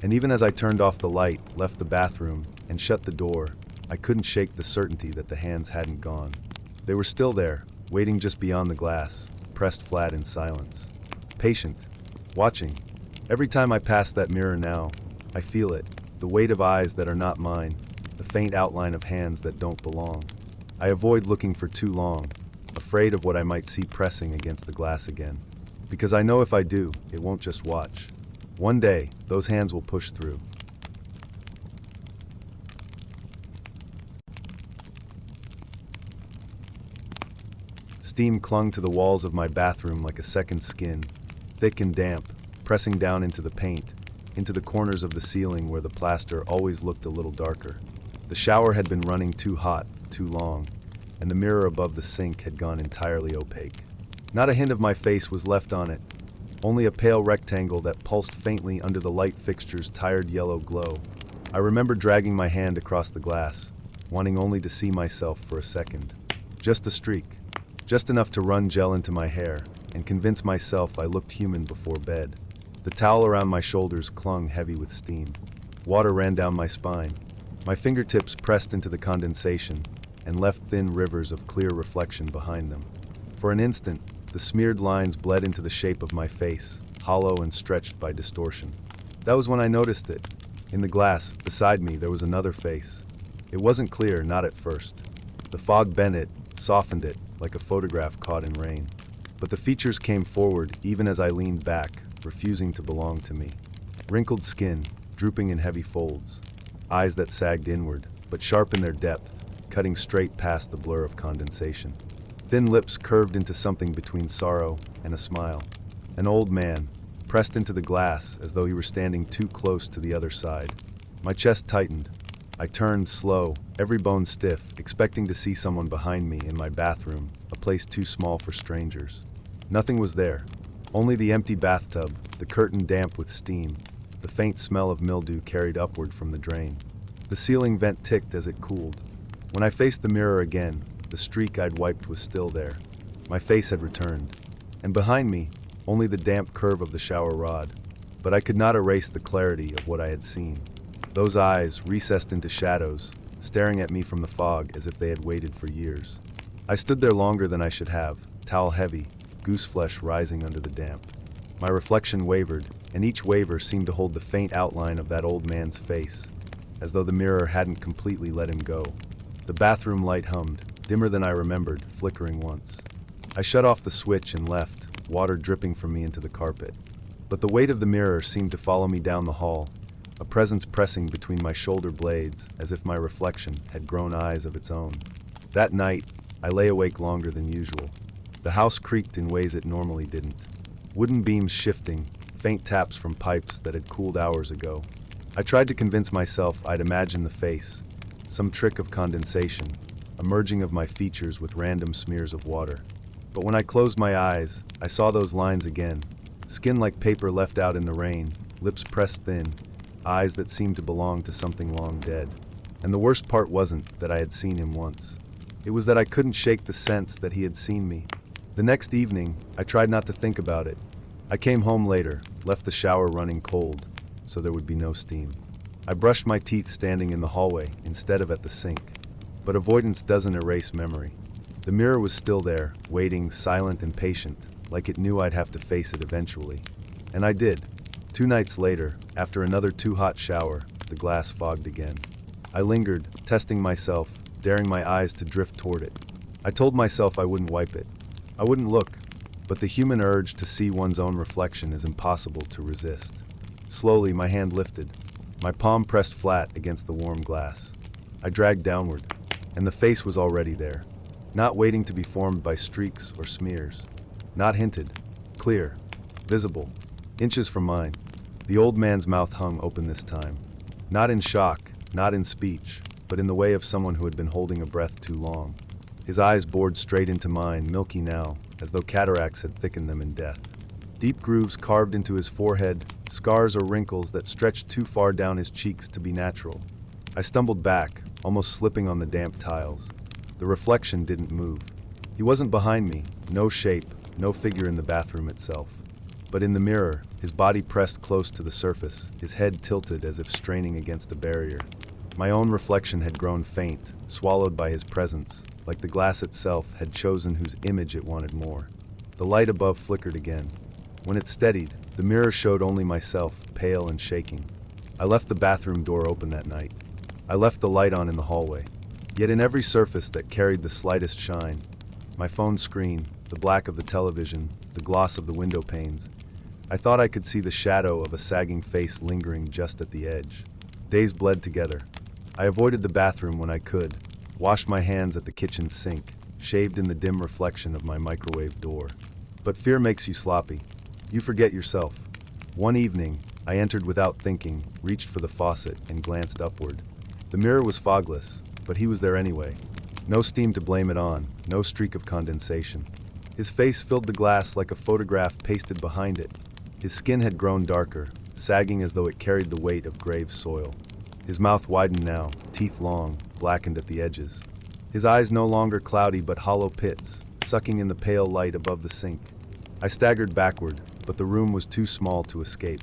And even as I turned off the light, left the bathroom, and shut the door, I couldn't shake the certainty that the hands hadn't gone. They were still there, waiting just beyond the glass, pressed flat in silence. Patient. Watching. Every time I pass that mirror now, I feel it, the weight of eyes that are not mine, the faint outline of hands that don't belong. I avoid looking for too long, afraid of what I might see pressing against the glass again. Because I know if I do, it won't just watch. One day, those hands will push through. Steam clung to the walls of my bathroom like a second skin, thick and damp, pressing down into the paint, into the corners of the ceiling where the plaster always looked a little darker. The shower had been running too hot, too long, and the mirror above the sink had gone entirely opaque. Not a hint of my face was left on it, only a pale rectangle that pulsed faintly under the light fixture's tired yellow glow. I remember dragging my hand across the glass, wanting only to see myself for a second. Just a streak, just enough to run gel into my hair and convince myself I looked human before bed. The towel around my shoulders clung heavy with steam. Water ran down my spine. My fingertips pressed into the condensation and left thin rivers of clear reflection behind them. For an instant, the smeared lines bled into the shape of my face, hollow and stretched by distortion. That was when I noticed it. In the glass, beside me, there was another face. It wasn't clear, not at first. The fog bent it, softened it, like a photograph caught in rain. But the features came forward even as I leaned back, refusing to belong to me. Wrinkled skin, drooping in heavy folds. Eyes that sagged inward, but sharp in their depth, cutting straight past the blur of condensation. Thin lips curved into something between sorrow and a smile. An old man, pressed into the glass as though he were standing too close to the other side. My chest tightened. I turned slow, every bone stiff, expecting to see someone behind me in my bathroom, a place too small for strangers. Nothing was there. Only the empty bathtub, the curtain damp with steam, the faint smell of mildew carried upward from the drain. The ceiling vent ticked as it cooled. When I faced the mirror again, the streak I'd wiped was still there. My face had returned. And behind me, only the damp curve of the shower rod. But I could not erase the clarity of what I had seen. Those eyes, recessed into shadows, staring at me from the fog as if they had waited for years. I stood there longer than I should have, towel heavy, goose flesh rising under the damp. My reflection wavered, and each waver seemed to hold the faint outline of that old man's face, as though the mirror hadn't completely let him go. The bathroom light hummed, dimmer than I remembered, flickering once. I shut off the switch and left, water dripping from me into the carpet. But the weight of the mirror seemed to follow me down the hall, a presence pressing between my shoulder blades as if my reflection had grown eyes of its own. That night, I lay awake longer than usual. The house creaked in ways it normally didn't. Wooden beams shifting, faint taps from pipes that had cooled hours ago. I tried to convince myself I'd imagined the face, some trick of condensation, a merging of my features with random smears of water. But when I closed my eyes, I saw those lines again. Skin like paper left out in the rain, lips pressed thin, eyes that seemed to belong to something long dead. And the worst part wasn't that I had seen him once. It was that I couldn't shake the sense that he had seen me. The next evening, I tried not to think about it. I came home later, left the shower running cold, so there would be no steam. I brushed my teeth standing in the hallway instead of at the sink. But avoidance doesn't erase memory. The mirror was still there, waiting, silent and patient, like it knew I'd have to face it eventually. And I did. 2 nights later, after another too hot shower, the glass fogged again. I lingered, testing myself, daring my eyes to drift toward it. I told myself I wouldn't wipe it. I wouldn't look, but the human urge to see one's own reflection is impossible to resist. Slowly, my hand lifted. My palm pressed flat against the warm glass. I dragged downward, and the face was already there, not waiting to be formed by streaks or smears. Not hinted, clear, visible, inches from mine. The old man's mouth hung open this time. Not in shock, not in speech, but in the way of someone who had been holding a breath too long. His eyes bored straight into mine, milky now, as though cataracts had thickened them in death. Deep grooves carved into his forehead, scars or wrinkles that stretched too far down his cheeks to be natural. I stumbled back, almost slipping on the damp tiles. The reflection didn't move. He wasn't behind me, no shape, no figure in the bathroom itself. But in the mirror, his body pressed close to the surface, his head tilted as if straining against a barrier. My own reflection had grown faint, swallowed by his presence, like the glass itself had chosen whose image it wanted more. The light above flickered again. When it steadied, the mirror showed only myself, pale and shaking. I left the bathroom door open that night. I left the light on in the hallway. Yet in every surface that carried the slightest shine, my phone screen, the black of the television, the gloss of the window panes, I thought I could see the shadow of a sagging face lingering just at the edge. Days bled together. I avoided the bathroom when I could, washed my hands at the kitchen sink, shaved in the dim reflection of my microwave door. But fear makes you sloppy. You forget yourself. One evening, I entered without thinking, reached for the faucet, and glanced upward. The mirror was fogless, but he was there anyway. No steam to blame it on, no streak of condensation. His face filled the glass like a photograph pasted behind it. His skin had grown darker, sagging as though it carried the weight of grave soil. His mouth widened now, teeth long, blackened at the edges. His eyes no longer cloudy but hollow pits, sucking in the pale light above the sink. I staggered backward, but the room was too small to escape.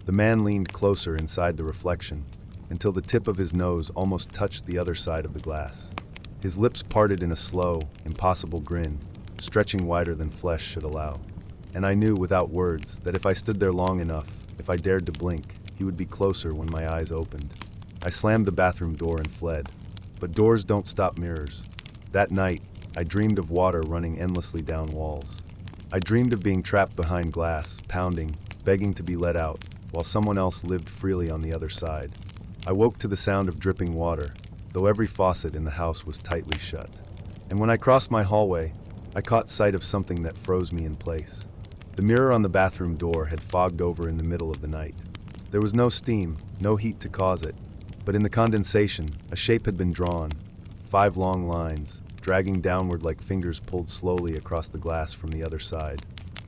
The man leaned closer inside the reflection, until the tip of his nose almost touched the other side of the glass. His lips parted in a slow, impossible grin, stretching wider than flesh should allow. And I knew without words that if I stood there long enough, if I dared to blink, he would be closer when my eyes opened. I slammed the bathroom door and fled. But doors don't stop mirrors. That night, I dreamed of water running endlessly down walls. I dreamed of being trapped behind glass, pounding, begging to be let out, while someone else lived freely on the other side. I woke to the sound of dripping water, though every faucet in the house was tightly shut. And when I crossed my hallway, I caught sight of something that froze me in place. The mirror on the bathroom door had fogged over in the middle of the night. There was no steam, no heat to cause it, but in the condensation, a shape had been drawn, 5 long lines, dragging downward like fingers pulled slowly across the glass from the other side.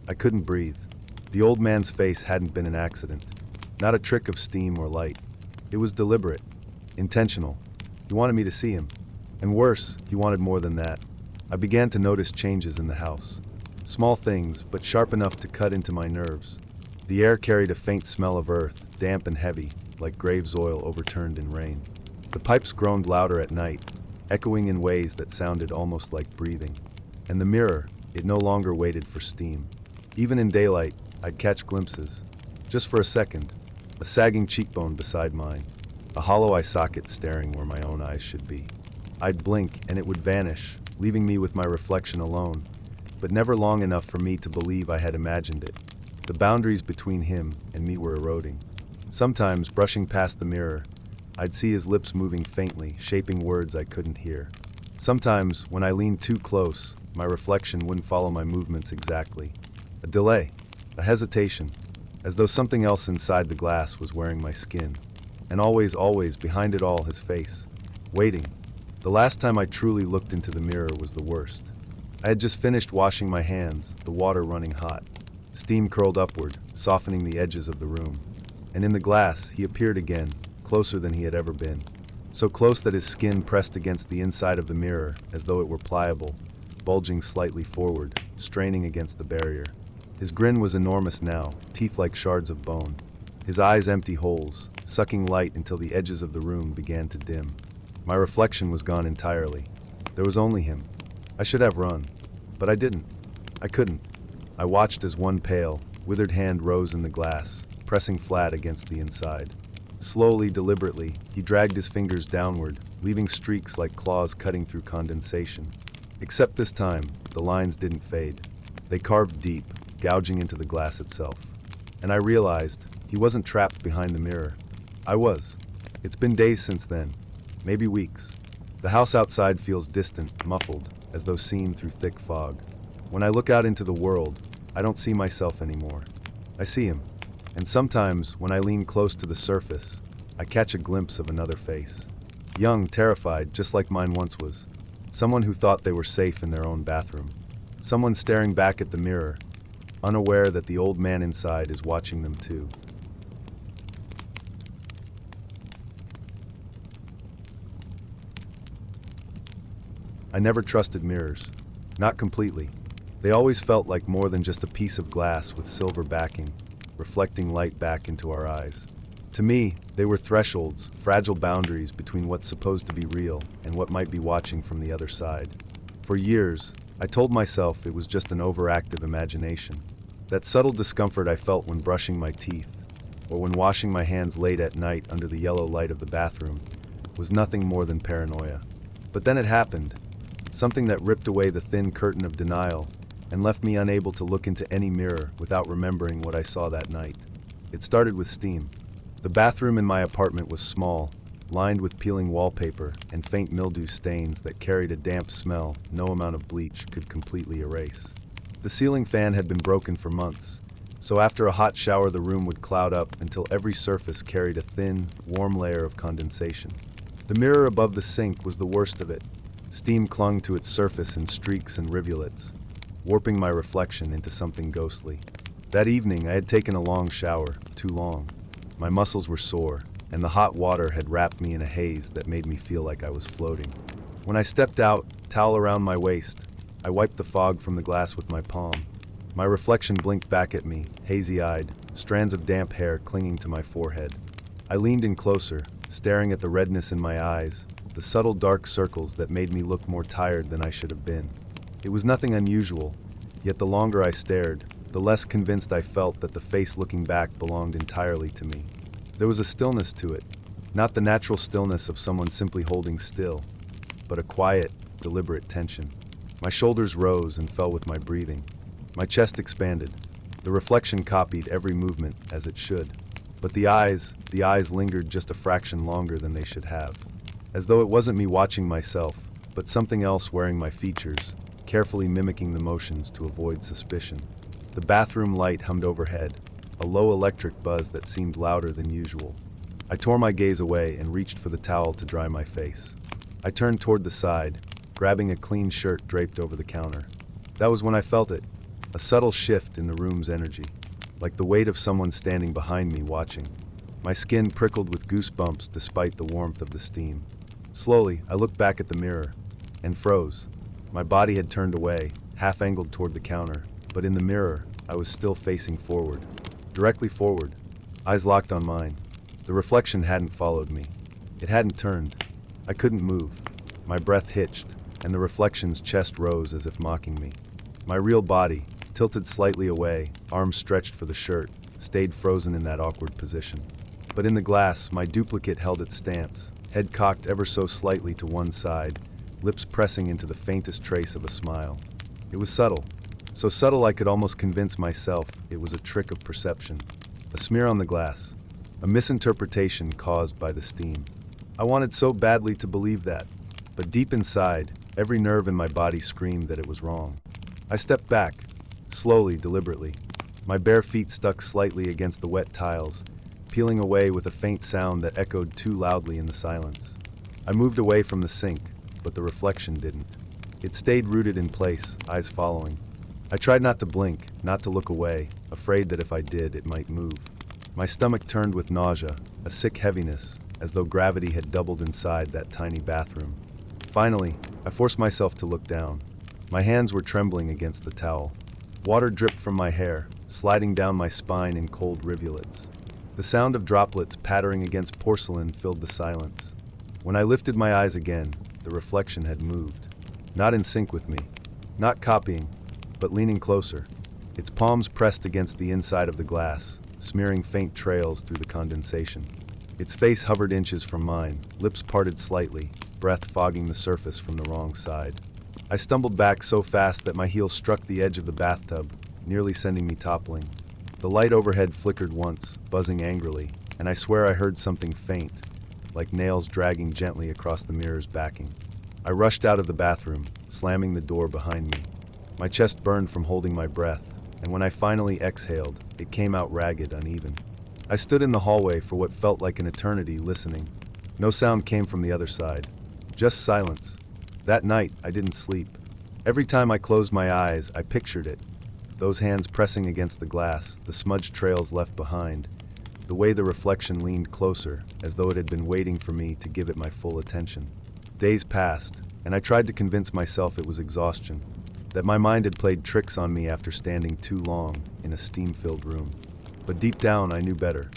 I couldn't breathe. The old man's face hadn't been an accident, not a trick of steam or light. It was deliberate, intentional. He wanted me to see him. And worse, he wanted more than that. I began to notice changes in the house. Small things, but sharp enough to cut into my nerves. The air carried a faint smell of earth, damp and heavy, like grave's oil overturned in rain. The pipes groaned louder at night, echoing in ways that sounded almost like breathing. And the mirror, it no longer waited for steam. Even in daylight, I'd catch glimpses. Just for a second, a sagging cheekbone beside mine, a hollow eye socket staring where my own eyes should be. I'd blink and it would vanish, leaving me with my reflection alone, but never long enough for me to believe I had imagined it. The boundaries between him and me were eroding. Sometimes, brushing past the mirror, I'd see his lips moving faintly, shaping words I couldn't hear. Sometimes, when I leaned too close, my reflection wouldn't follow my movements exactly. A delay, a hesitation, as though something else inside the glass was wearing my skin. And always, always, behind it all, his face. Waiting. The last time I truly looked into the mirror was the worst. I had just finished washing my hands, the water running hot. Steam curled upward, softening the edges of the room. And in the glass, he appeared again, closer than he had ever been. So close that his skin pressed against the inside of the mirror as though it were pliable, bulging slightly forward, straining against the barrier. His grin was enormous now, teeth like shards of bone. His eyes empty holes, sucking light until the edges of the room began to dim. My reflection was gone entirely. There was only him. I should have run, but I didn't. I couldn't. I watched as one pale, withered hand rose in the glass, pressing flat against the inside. Slowly, deliberately, he dragged his fingers downward, leaving streaks like claws cutting through condensation. Except this time, the lines didn't fade. They carved deep, gouging into the glass itself. And I realized he wasn't trapped behind the mirror. I was. It's been days since then, maybe weeks. The house outside feels distant, muffled, as though seen through thick fog. When I look out into the world, I don't see myself anymore. I see him. And sometimes, when I lean close to the surface, I catch a glimpse of another face. Young, terrified, just like mine once was. Someone who thought they were safe in their own bathroom. Someone staring back at the mirror, unaware that the old man inside is watching them too. I never trusted mirrors. Not completely. They always felt like more than just a piece of glass with silver backing, reflecting light back into our eyes. To me, they were thresholds, fragile boundaries between what's supposed to be real and what might be watching from the other side. For years, I told myself it was just an overactive imagination. That subtle discomfort I felt when brushing my teeth, or when washing my hands late at night under the yellow light of the bathroom, was nothing more than paranoia. But then it happened, something that ripped away the thin curtain of denial and left me unable to look into any mirror without remembering what I saw that night. It started with steam. The bathroom in my apartment was small, lined with peeling wallpaper and faint mildew stains that carried a damp smell no amount of bleach could completely erase. The ceiling fan had been broken for months, so after a hot shower the room would cloud up until every surface carried a thin, warm layer of condensation. The mirror above the sink was the worst of it. Steam clung to its surface in streaks and rivulets, warping my reflection into something ghostly. That evening, I had taken a long shower, too long. My muscles were sore, and the hot water had wrapped me in a haze that made me feel like I was floating. When I stepped out, towel around my waist, I wiped the fog from the glass with my palm. My reflection blinked back at me, hazy-eyed, strands of damp hair clinging to my forehead. I leaned in closer, staring at the redness in my eyes, the subtle dark circles that made me look more tired than I should have been. It was nothing unusual, yet the longer I stared, the less convinced I felt that the face looking back belonged entirely to me. There was a stillness to it, not the natural stillness of someone simply holding still, but a quiet, deliberate tension. My shoulders rose and fell with my breathing. My chest expanded. The reflection copied every movement, as it should. But the eyes lingered just a fraction longer than they should have. As though it wasn't me watching myself, but something else wearing my features, carefully mimicking the motions to avoid suspicion. The bathroom light hummed overhead, a low electric buzz that seemed louder than usual. I tore my gaze away and reached for the towel to dry my face. I turned toward the side, grabbing a clean shirt draped over the counter. That was when I felt it, a subtle shift in the room's energy, like the weight of someone standing behind me watching. My skin prickled with goosebumps despite the warmth of the steam. Slowly, I looked back at the mirror and froze. My body had turned away, half-angled toward the counter, but in the mirror, I was still facing forward. Directly forward, eyes locked on mine. The reflection hadn't followed me. It hadn't turned. I couldn't move. My breath hitched, and the reflection's chest rose as if mocking me. My real body, tilted slightly away, arms stretched for the shirt, stayed frozen in that awkward position. But in the glass, my duplicate held its stance, head cocked ever so slightly to one side, lips pressing into the faintest trace of a smile. It was subtle, so subtle I could almost convince myself it was a trick of perception. A smear on the glass, a misinterpretation caused by the steam. I wanted so badly to believe that, but deep inside, every nerve in my body screamed that it was wrong. I stepped back, slowly, deliberately. My bare feet stuck slightly against the wet tiles, peeling away with a faint sound that echoed too loudly in the silence. I moved away from the sink, but the reflection didn't. It stayed rooted in place, eyes following. I tried not to blink, not to look away, afraid that if I did, it might move. My stomach turned with nausea, a sick heaviness, as though gravity had doubled inside that tiny bathroom. Finally, I forced myself to look down. My hands were trembling against the towel. Water dripped from my hair, sliding down my spine in cold rivulets. The sound of droplets pattering against porcelain filled the silence. When I lifted my eyes again, the reflection had moved. Not in sync with me, not copying, but leaning closer. Its palms pressed against the inside of the glass, smearing faint trails through the condensation. Its face hovered inches from mine, lips parted slightly, breath fogging the surface from the wrong side. I stumbled back so fast that my heels struck the edge of the bathtub, nearly sending me toppling. The light overhead flickered once, buzzing angrily, and I swear I heard something faint, like nails dragging gently across the mirror's backing. I rushed out of the bathroom, slamming the door behind me. My chest burned from holding my breath, and when I finally exhaled, it came out ragged, uneven. I stood in the hallway for what felt like an eternity, listening. No sound came from the other side, just silence. That night, I didn't sleep. Every time I closed my eyes, I pictured it. Those hands pressing against the glass, the smudged trails left behind, the way the reflection leaned closer, as though it had been waiting for me to give it my full attention. Days passed, and I tried to convince myself it was exhaustion, that my mind had played tricks on me after standing too long in a steam-filled room. But deep down, I knew better,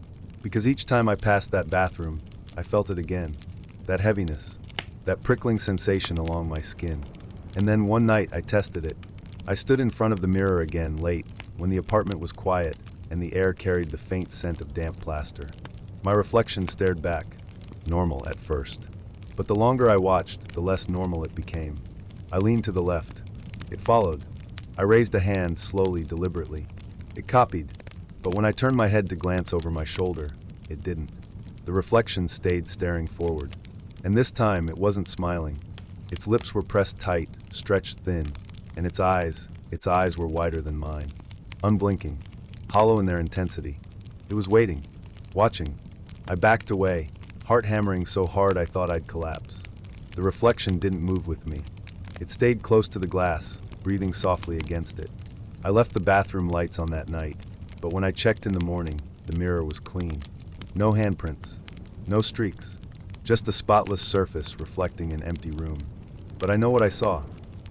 because each time I passed that bathroom, I felt it again, that heaviness, that prickling sensation along my skin. And then one night, I tested it. I stood in front of the mirror again late, when the apartment was quiet and the air carried the faint scent of damp plaster. My reflection stared back, normal at first. But the longer I watched, the less normal it became. I leaned to the left. It followed. I raised a hand slowly, deliberately. It copied, but when I turned my head to glance over my shoulder, it didn't. The reflection stayed staring forward. And this time, it wasn't smiling. Its lips were pressed tight, stretched thin, and its eyes were wider than mine. Unblinking, hollow in their intensity. It was waiting, watching. I backed away, heart hammering so hard I thought I'd collapse. The reflection didn't move with me. It stayed close to the glass, breathing softly against it. I left the bathroom lights on that night, but when I checked in the morning, the mirror was clean. No handprints, no streaks, just a spotless surface reflecting an empty room. But I know what I saw,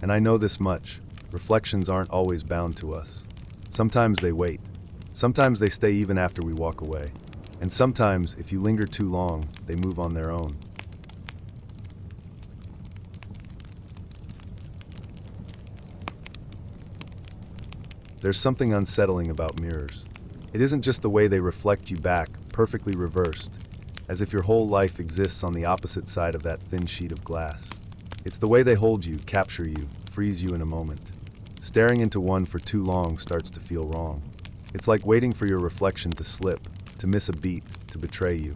and I know this much. Reflections aren't always bound to us. Sometimes they wait. Sometimes they stay even after we walk away. And sometimes, if you linger too long, they move on their own. There's something unsettling about mirrors. It isn't just the way they reflect you back, perfectly reversed, as if your whole life exists on the opposite side of that thin sheet of glass. It's the way they hold you, capture you, freeze you in a moment. Staring into one for too long starts to feel wrong. It's like waiting for your reflection to slip, to miss a beat, to betray you.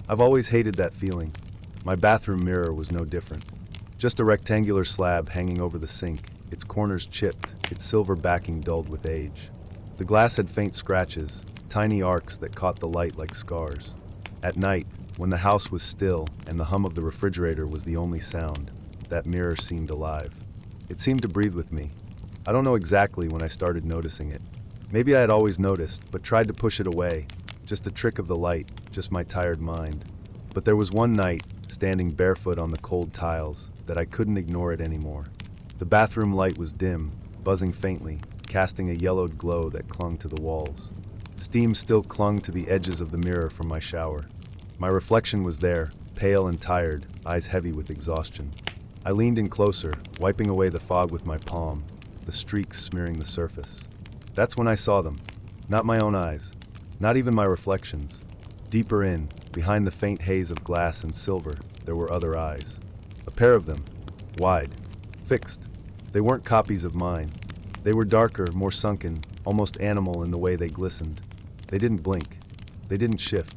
I've always hated that feeling. My bathroom mirror was no different. Just a rectangular slab hanging over the sink, its corners chipped, its silver backing dulled with age. The glass had faint scratches, tiny arcs that caught the light like scars. At night, when the house was still and the hum of the refrigerator was the only sound, that mirror seemed alive. It seemed to breathe with me. I don't know exactly when I started noticing it. Maybe I had always noticed, but tried to push it away. Just a trick of the light, just my tired mind. But there was one night, standing barefoot on the cold tiles, that I couldn't ignore it anymore. The bathroom light was dim, buzzing faintly, casting a yellowed glow that clung to the walls. Steam still clung to the edges of the mirror from my shower. My reflection was there, pale and tired, eyes heavy with exhaustion. I leaned in closer, wiping away the fog with my palm, the streaks smearing the surface. That's when I saw them. Not my own eyes, not even my reflections. Deeper in, behind the faint haze of glass and silver, there were other eyes. A pair of them, wide, fixed. They weren't copies of mine. They were darker, more sunken, almost animal in the way they glistened. They didn't blink. They didn't shift.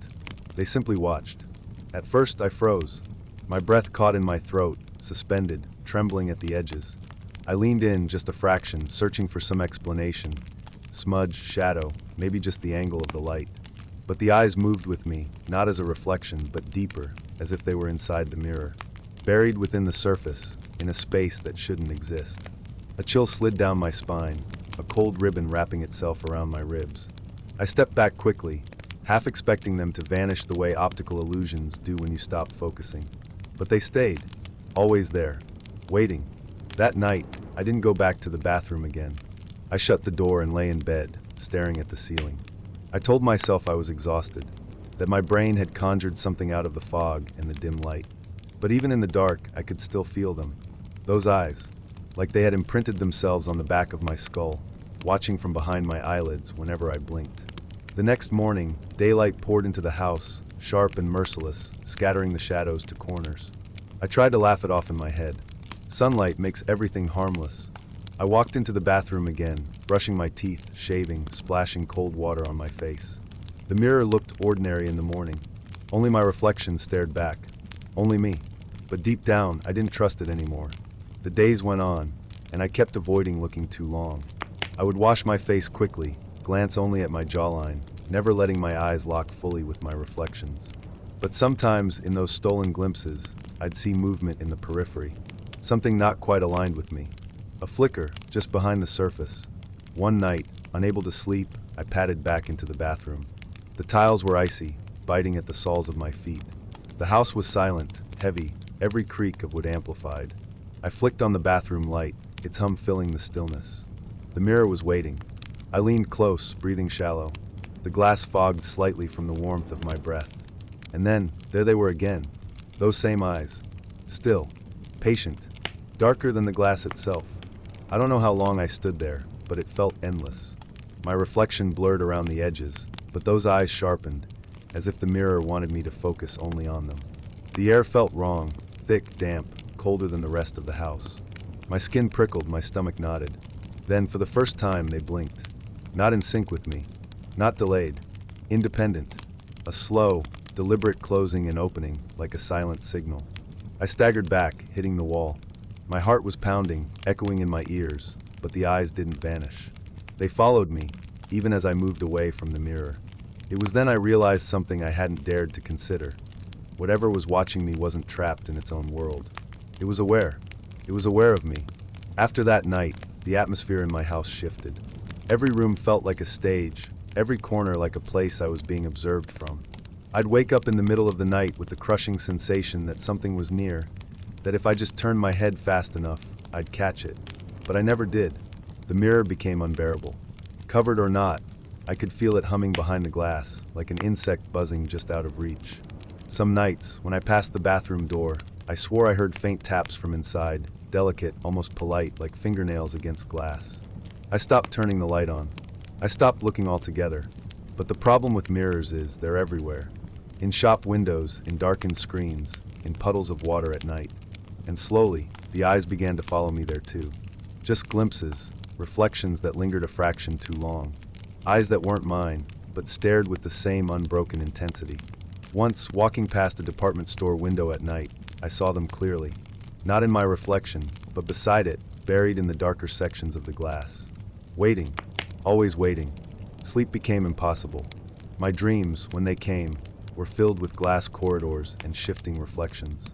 They simply watched. At first, I froze. My breath caught in my throat, suspended, trembling at the edges. I leaned in just a fraction, searching for some explanation. Smudge, shadow, maybe just the angle of the light. But the eyes moved with me, not as a reflection, but deeper, as if they were inside the mirror. Buried within the surface, in a space that shouldn't exist. A chill slid down my spine, a cold ribbon wrapping itself around my ribs. I stepped back quickly, half expecting them to vanish the way optical illusions do when you stop focusing. But they stayed, always there, waiting. That night, I didn't go back to the bathroom again. I shut the door and lay in bed, staring at the ceiling. I told myself I was exhausted, that my brain had conjured something out of the fog and the dim light. But even in the dark, I could still feel them. Those eyes, like they had imprinted themselves on the back of my skull, watching from behind my eyelids whenever I blinked. The next morning, daylight poured into the house, sharp and merciless, scattering the shadows to corners. I tried to laugh it off in my head. Sunlight makes everything harmless. I walked into the bathroom again, brushing my teeth, shaving, splashing cold water on my face. The mirror looked ordinary in the morning. Only my reflection stared back. Only me. But deep down, I didn't trust it anymore. The days went on, and I kept avoiding looking too long. I would wash my face quickly, glance only at my jawline, never letting my eyes lock fully with my reflections. But sometimes, in those stolen glimpses, I'd see movement in the periphery. Something not quite aligned with me. A flicker, just behind the surface. One night, unable to sleep, I padded back into the bathroom. The tiles were icy, biting at the soles of my feet. The house was silent, heavy, every creak of wood amplified. I flicked on the bathroom light, its hum filling the stillness. The mirror was waiting. I leaned close, breathing shallow. The glass fogged slightly from the warmth of my breath. And then, there they were again. Those same eyes. Still, patient, darker than the glass itself. I don't know how long I stood there, but it felt endless. My reflection blurred around the edges, but those eyes sharpened, as if the mirror wanted me to focus only on them. The air felt wrong, thick, damp, colder than the rest of the house. My skin prickled, my stomach knotted. Then, for the first time, they blinked. Not in sync with me. Not delayed. Independent. A slow, deliberate closing and opening, like a silent signal. I staggered back, hitting the wall. My heart was pounding, echoing in my ears, but the eyes didn't vanish. They followed me, even as I moved away from the mirror. It was then I realized something I hadn't dared to consider. Whatever was watching me wasn't trapped in its own world. It was aware. It was aware of me. After that night, the atmosphere in my house shifted. Every room felt like a stage, every corner like a place I was being observed from. I'd wake up in the middle of the night with the crushing sensation that something was near, that if I just turned my head fast enough, I'd catch it. But I never did. The mirror became unbearable. Covered or not, I could feel it humming behind the glass, like an insect buzzing just out of reach. Some nights, when I passed the bathroom door, I swore I heard faint taps from inside, delicate, almost polite, like fingernails against glass. I stopped turning the light on. I stopped looking altogether. But the problem with mirrors is they're everywhere. In shop windows, in darkened screens, in puddles of water at night. And slowly, the eyes began to follow me there too. Just glimpses, reflections that lingered a fraction too long. Eyes that weren't mine, but stared with the same unbroken intensity. Once, walking past a department store window at night, I saw them clearly. Not in my reflection, but beside it, buried in the darker sections of the glass. Waiting, always waiting. Sleep became impossible. My dreams, when they came, were filled with glass corridors and shifting reflections.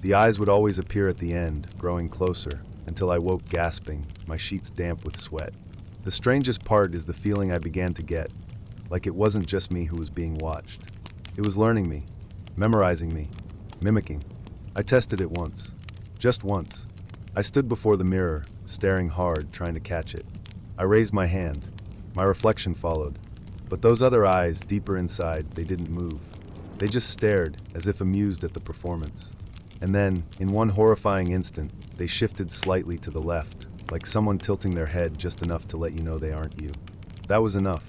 The eyes would always appear at the end, growing closer, until I woke gasping, my sheets damp with sweat. The strangest part is the feeling I began to get, like it wasn't just me who was being watched. It was learning me, memorizing me, mimicking. I tested it once. Just once. I stood before the mirror, staring hard, trying to catch it. I raised my hand. My reflection followed. But those other eyes, deeper inside, they didn't move. They just stared, as if amused at the performance. And then, in one horrifying instant, they shifted slightly to the left, like someone tilting their head just enough to let you know they aren't you. That was enough.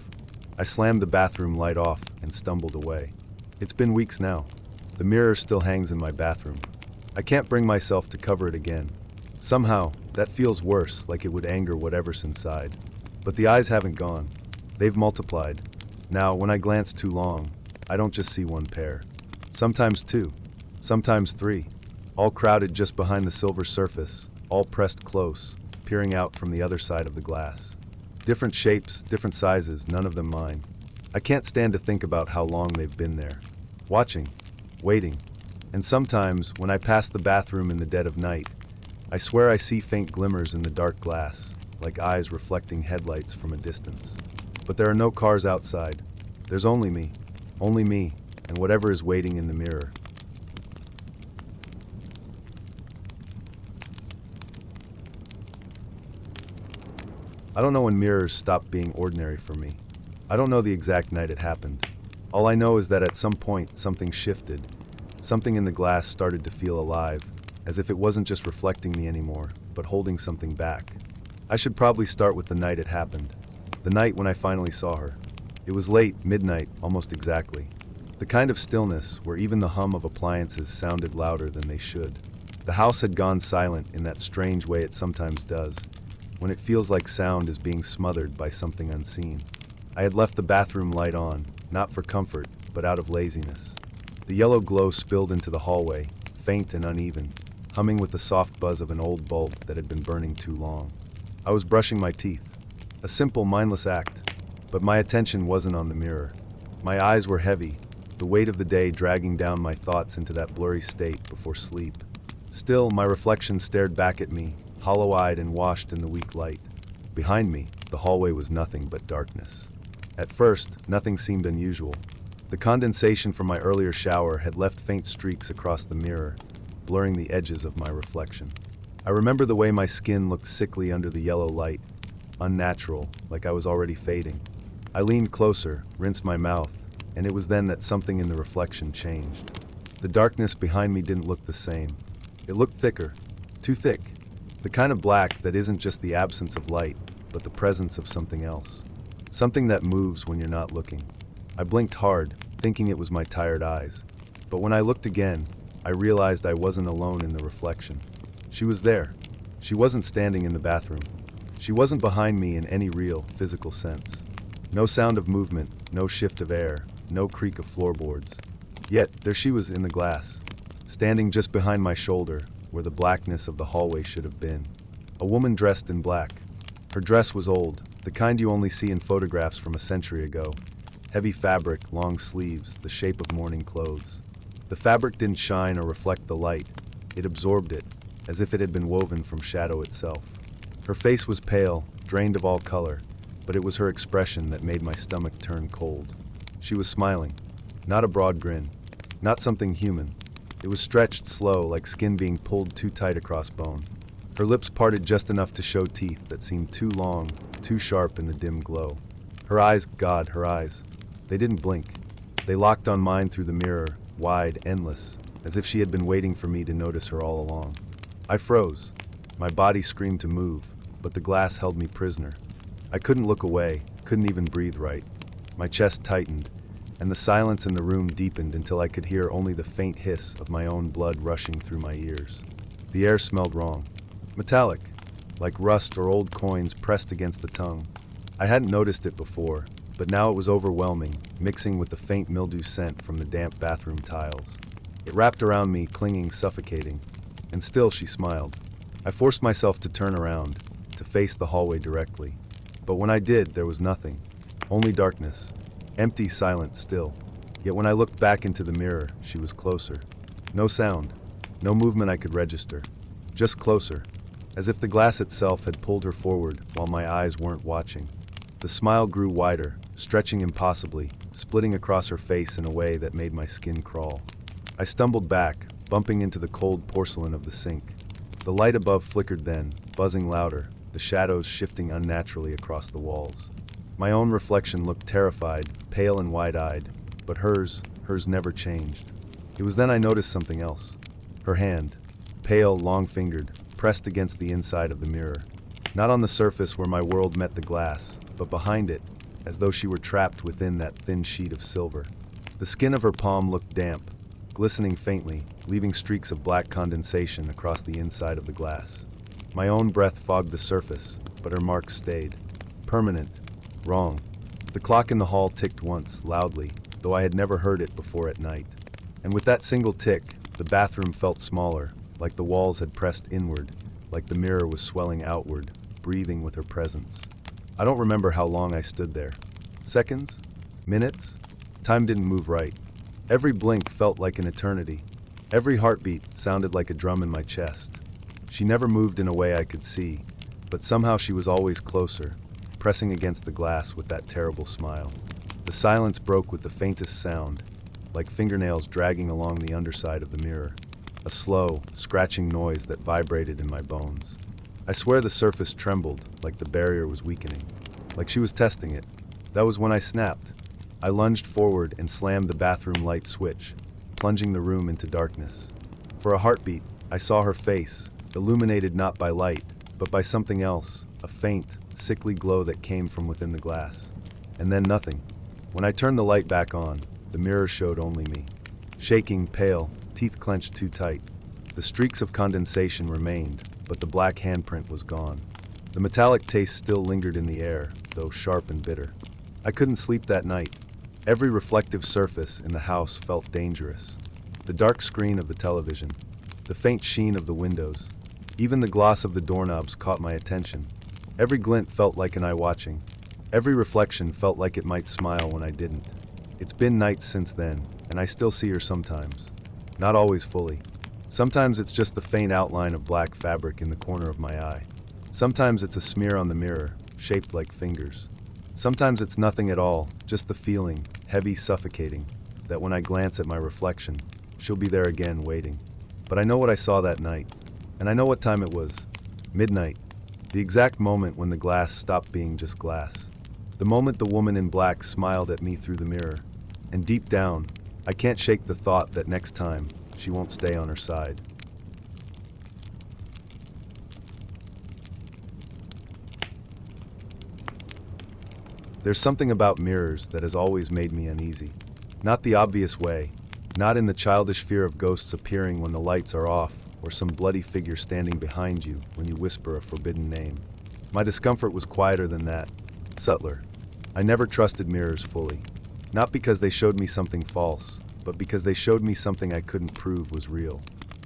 I slammed the bathroom light off and stumbled away. It's been weeks now. The mirror still hangs in my bathroom. I can't bring myself to cover it again. Somehow, that feels worse, like it would anger whatever's inside. But the eyes haven't gone. They've multiplied. Now, when I glance too long, I don't just see one pair. Sometimes two. Sometimes three. All crowded just behind the silver surface, all pressed close, peering out from the other side of the glass. Different shapes, different sizes, none of them mine. I can't stand to think about how long they've been there. Watching. Waiting. And sometimes, when I pass the bathroom in the dead of night, I swear I see faint glimmers in the dark glass, like eyes reflecting headlights from a distance. But there are no cars outside. There's only me, and whatever is waiting in the mirror. I don't know when mirrors stopped being ordinary for me. I don't know the exact night it happened. All I know is that at some point, something shifted. Something in the glass started to feel alive, as if it wasn't just reflecting me anymore, but holding something back. I should probably start with the night it happened. The night when I finally saw her. It was late, midnight, almost exactly. The kind of stillness where even the hum of appliances sounded louder than they should. The house had gone silent in that strange way it sometimes does, when it feels like sound is being smothered by something unseen. I had left the bathroom light on, not for comfort, but out of laziness. The yellow glow spilled into the hallway, faint and uneven, humming with the soft buzz of an old bulb that had been burning too long. I was brushing my teeth. A simple, mindless act, but my attention wasn't on the mirror. My eyes were heavy, the weight of the day dragging down my thoughts into that blurry state before sleep. Still, my reflection stared back at me, hollow-eyed and washed in the weak light. Behind me, the hallway was nothing but darkness. At first, nothing seemed unusual. The condensation from my earlier shower had left faint streaks across the mirror, blurring the edges of my reflection. I remember the way my skin looked sickly under the yellow light, unnatural, like I was already fading. I leaned closer, rinsed my mouth, and it was then that something in the reflection changed. The darkness behind me didn't look the same. It looked thicker, too thick. The kind of black that isn't just the absence of light, but the presence of something else. Something that moves when you're not looking. I blinked hard, thinking it was my tired eyes. But when I looked again, I realized I wasn't alone in the reflection. She was there. She wasn't standing in the bathroom. She wasn't behind me in any real, physical sense. No sound of movement, no shift of air, no creak of floorboards. Yet, there she was in the glass, standing just behind my shoulder, where the blackness of the hallway should have been. A woman dressed in black. Her dress was old, the kind you only see in photographs from a century ago. Heavy fabric, long sleeves, the shape of morning clothes. The fabric didn't shine or reflect the light. It absorbed it, as if it had been woven from shadow itself. Her face was pale, drained of all color, but it was her expression that made my stomach turn cold. She was smiling. Not a broad grin. Not something human. It was stretched slow, like skin being pulled too tight across bone. Her lips parted just enough to show teeth that seemed too long, too sharp in the dim glow. Her eyes, God, her eyes. They didn't blink. They locked on mine through the mirror, wide, endless, as if she had been waiting for me to notice her all along. I froze. My body screamed to move, but the glass held me prisoner. I couldn't look away, couldn't even breathe right. My chest tightened, and the silence in the room deepened until I could hear only the faint hiss of my own blood rushing through my ears. The air smelled wrong. Metallic, like rust or old coins pressed against the tongue. I hadn't noticed it before, but now it was overwhelming, mixing with the faint mildew scent from the damp bathroom tiles. It wrapped around me, clinging, suffocating. And still she smiled. I forced myself to turn around, to face the hallway directly. But when I did, there was nothing. Only darkness. Empty, silent, still. Yet when I looked back into the mirror, she was closer. No sound. No movement I could register. Just closer. As if the glass itself had pulled her forward while my eyes weren't watching. The smile grew wider, stretching impossibly, splitting across her face in a way that made my skin crawl. I stumbled back, bumping into the cold porcelain of the sink. The light above flickered then, buzzing louder, the shadows shifting unnaturally across the walls. My own reflection looked terrified, pale and wide-eyed, but hers never changed. It was then I noticed something else. Her hand, pale, long-fingered, pressed against the inside of the mirror. Not on the surface where my world met the glass, but behind it, as though she were trapped within that thin sheet of silver. The skin of her palm looked damp, glistening faintly, leaving streaks of black condensation across the inside of the glass. My own breath fogged the surface, but her mark stayed. Permanent. Wrong. The clock in the hall ticked once, loudly, though I had never heard it before at night. And with that single tick, the bathroom felt smaller, like the walls had pressed inward, like the mirror was swelling outward, breathing with her presence. I don't remember how long I stood there. Seconds? Minutes? Time didn't move right. Every blink felt like an eternity. Every heartbeat sounded like a drum in my chest. She never moved in a way I could see, but somehow she was always closer, pressing against the glass with that terrible smile. The silence broke with the faintest sound, like fingernails dragging along the underside of the mirror. A slow, scratching noise that vibrated in my bones. I swear the surface trembled, like the barrier was weakening. Like she was testing it. That was when I snapped. I lunged forward and slammed the bathroom light switch, plunging the room into darkness. For a heartbeat, I saw her face, illuminated not by light, but by something else, a faint, sickly glow that came from within the glass. And then nothing. When I turned the light back on, the mirror showed only me. Shaking, pale, teeth clenched too tight. The streaks of condensation remained, but the black handprint was gone. The metallic taste still lingered in the air, though sharp and bitter. I couldn't sleep that night. Every reflective surface in the house felt dangerous. The dark screen of the television, the faint sheen of the windows, even the gloss of the doorknobs caught my attention. Every glint felt like an eye watching. Every reflection felt like it might smile when I didn't. It's been nights since then, and I still see her sometimes. Not always fully. Sometimes it's just the faint outline of black fabric in the corner of my eye. Sometimes it's a smear on the mirror, shaped like fingers. Sometimes it's nothing at all, just the feeling, heavy, suffocating, that when I glance at my reflection, she'll be there again waiting. But I know what I saw that night, and I know what time it was. Midnight. The exact moment when the glass stopped being just glass. The moment the woman in black smiled at me through the mirror. And deep down, I can't shake the thought that next time, she won't stay on her side. There's something about mirrors that has always made me uneasy. Not the obvious way, not in the childish fear of ghosts appearing when the lights are off, or some bloody figure standing behind you when you whisper a forbidden name. My discomfort was quieter than that, subtler. I never trusted mirrors fully. Not because they showed me something false, but because they showed me something I couldn't prove was real.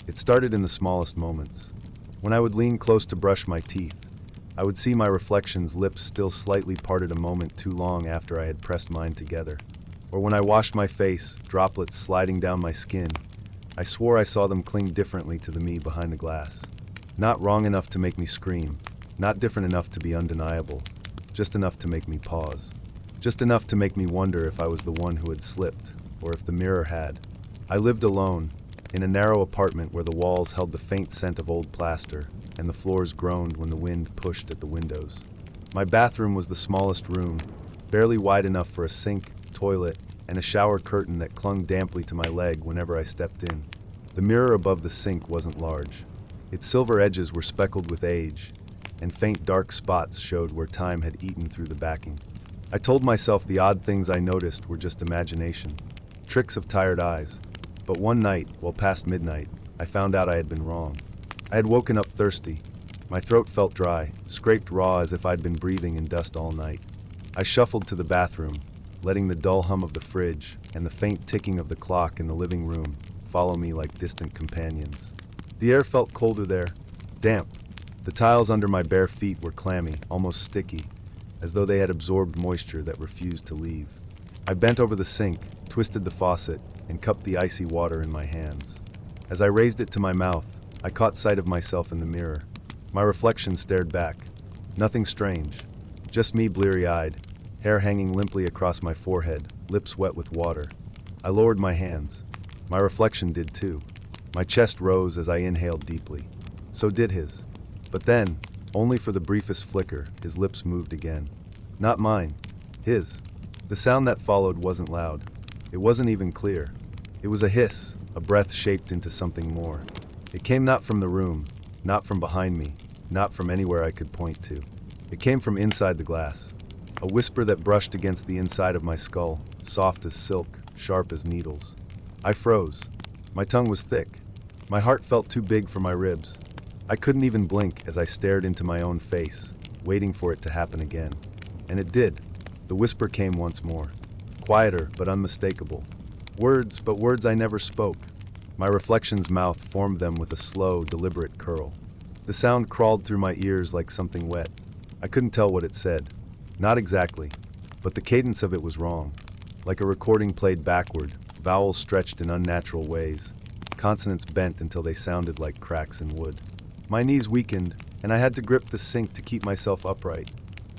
It started in the smallest moments. When I would lean close to brush my teeth, I would see my reflection's lips still slightly parted a moment too long after I had pressed mine together. Or when I washed my face, droplets sliding down my skin, I swore I saw them cling differently to the me behind the glass. Not wrong enough to make me scream, not different enough to be undeniable, just enough to make me pause. Just enough to make me wonder if I was the one who had slipped, or if the mirror had. I lived alone, in a narrow apartment where the walls held the faint scent of old plaster, and the floors groaned when the wind pushed at the windows. My bathroom was the smallest room, barely wide enough for a sink, toilet, and a shower curtain that clung damply to my leg whenever I stepped in. The mirror above the sink wasn't large. Its silver edges were speckled with age, and faint dark spots showed where time had eaten through the backing. I told myself the odd things I noticed were just imagination, tricks of tired eyes. But one night, well past midnight, I found out I had been wrong. I had woken up thirsty. My throat felt dry, scraped raw as if I'd been breathing in dust all night. I shuffled to the bathroom, letting the dull hum of the fridge and the faint ticking of the clock in the living room follow me like distant companions. The air felt colder there, damp. The tiles under my bare feet were clammy, almost sticky, as though they had absorbed moisture that refused to leave. I bent over the sink, twisted the faucet, and cupped the icy water in my hands. As I raised it to my mouth, I caught sight of myself in the mirror. My reflection stared back. Nothing strange, just me bleary-eyed, hair hanging limply across my forehead, lips wet with water. I lowered my hands. My reflection did too. My chest rose as I inhaled deeply. So did his. But then, only for the briefest flicker, his lips moved again. Not mine. His. The sound that followed wasn't loud. It wasn't even clear. It was a hiss, a breath shaped into something more. It came not from the room, not from behind me, not from anywhere I could point to. It came from inside the glass. A whisper that brushed against the inside of my skull, soft as silk, sharp as needles. I froze. My tongue was thick. My heart felt too big for my ribs. I couldn't even blink as I stared into my own face, waiting for it to happen again. And it did. The whisper came once more. Quieter, but unmistakable. Words, but words I never spoke. My reflection's mouth formed them with a slow, deliberate curl. The sound crawled through my ears like something wet. I couldn't tell what it said. Not exactly. But the cadence of it was wrong. Like a recording played backward, vowels stretched in unnatural ways. Consonants bent until they sounded like cracks in wood. My knees weakened, and I had to grip the sink to keep myself upright.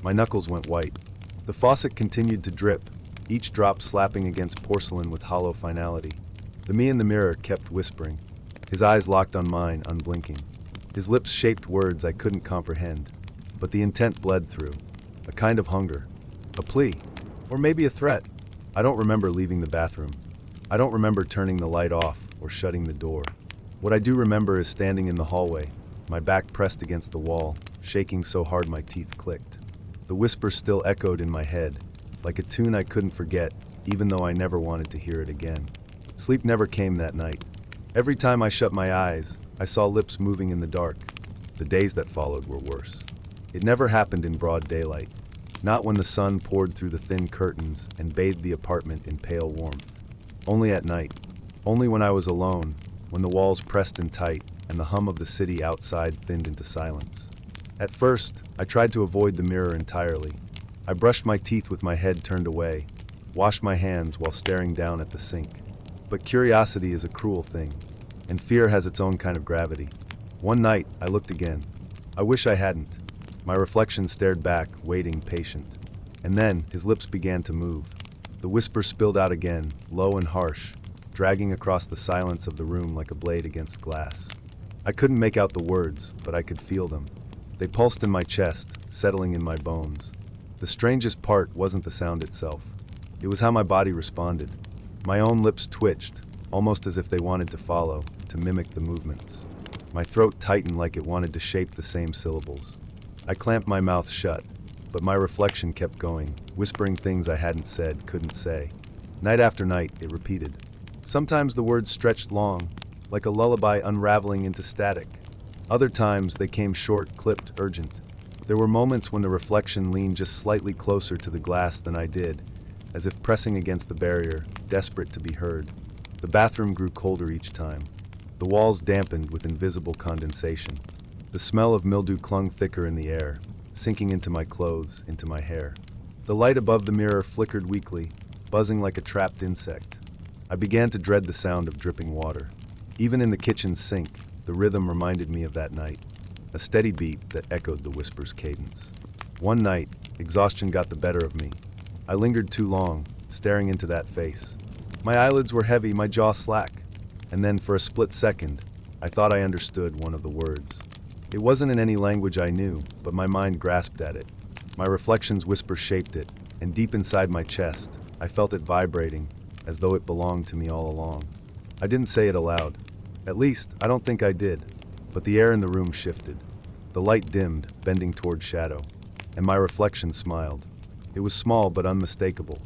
My knuckles went white. The faucet continued to drip, each drop slapping against porcelain with hollow finality. The me in the mirror kept whispering. His eyes locked on mine, unblinking. His lips shaped words I couldn't comprehend, but the intent bled through. A kind of hunger. A plea. Or maybe a threat. I don't remember leaving the bathroom. I don't remember turning the light off or shutting the door. What I do remember is standing in the hallway, my back pressed against the wall, shaking so hard my teeth clicked. The whisper still echoed in my head, like a tune I couldn't forget, even though I never wanted to hear it again. Sleep never came that night. Every time I shut my eyes, I saw lips moving in the dark. The days that followed were worse. It never happened in broad daylight. Not when the sun poured through the thin curtains and bathed the apartment in pale warmth. Only at night. Only when I was alone, when the walls pressed in tight and the hum of the city outside thinned into silence. At first, I tried to avoid the mirror entirely. I brushed my teeth with my head turned away, washed my hands while staring down at the sink. But curiosity is a cruel thing, and fear has its own kind of gravity. One night, I looked again. I wish I hadn't. My reflection stared back, waiting, patient. And then, his lips began to move. The whisper spilled out again, low and harsh, dragging across the silence of the room like a blade against glass. I couldn't make out the words, but I could feel them. They pulsed in my chest, settling in my bones. The strangest part wasn't the sound itself. It was how my body responded. My own lips twitched, almost as if they wanted to follow, to mimic the movements. My throat tightened like it wanted to shape the same syllables. I clamped my mouth shut, but my reflection kept going, whispering things I hadn't said, couldn't say. Night after night, it repeated. Sometimes the words stretched long, like a lullaby unraveling into static. Other times, they came short, clipped, urgent. There were moments when the reflection leaned just slightly closer to the glass than I did, as if pressing against the barrier, desperate to be heard. The bathroom grew colder each time. The walls dampened with invisible condensation. The smell of mildew clung thicker in the air, sinking into my clothes, into my hair. The light above the mirror flickered weakly, buzzing like a trapped insect. I began to dread the sound of dripping water. Even in the kitchen sink, the rhythm reminded me of that night, a steady beat that echoed the whisper's cadence. One night, exhaustion got the better of me. I lingered too long, staring into that face. My eyelids were heavy, my jaw slack, and then for a split second, I thought I understood one of the words. It wasn't in any language I knew, but my mind grasped at it. My reflection's whisper shaped it, and deep inside my chest, I felt it vibrating, as though it belonged to me all along. I didn't say it aloud. At least, I don't think I did. But the air in the room shifted. The light dimmed, bending toward shadow, and my reflection smiled. It was small but unmistakable.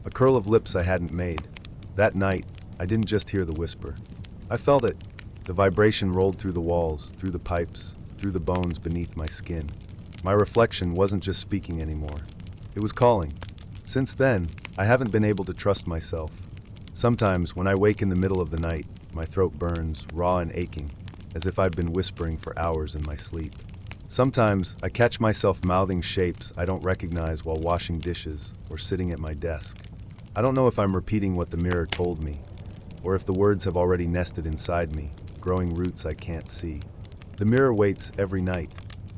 A curl of lips I hadn't made. That night, I didn't just hear the whisper. I felt it. The vibration rolled through the walls, through the pipes, through the bones beneath my skin. My reflection wasn't just speaking anymore. It was calling. Since then, I haven't been able to trust myself. Sometimes, when I wake in the middle of the night, my throat burns, raw and aching, as if I've been whispering for hours in my sleep. Sometimes, I catch myself mouthing shapes I don't recognize while washing dishes or sitting at my desk. I don't know if I'm repeating what the mirror told me, or if the words have already nested inside me, growing roots I can't see. The mirror waits every night.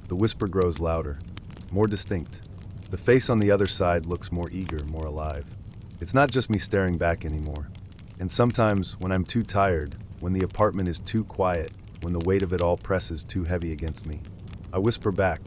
The whisper grows louder, more distinct. The face on the other side looks more eager, more alive. It's not just me staring back anymore. And sometimes, when I'm too tired, when the apartment is too quiet, when the weight of it all presses too heavy against me, I whisper back,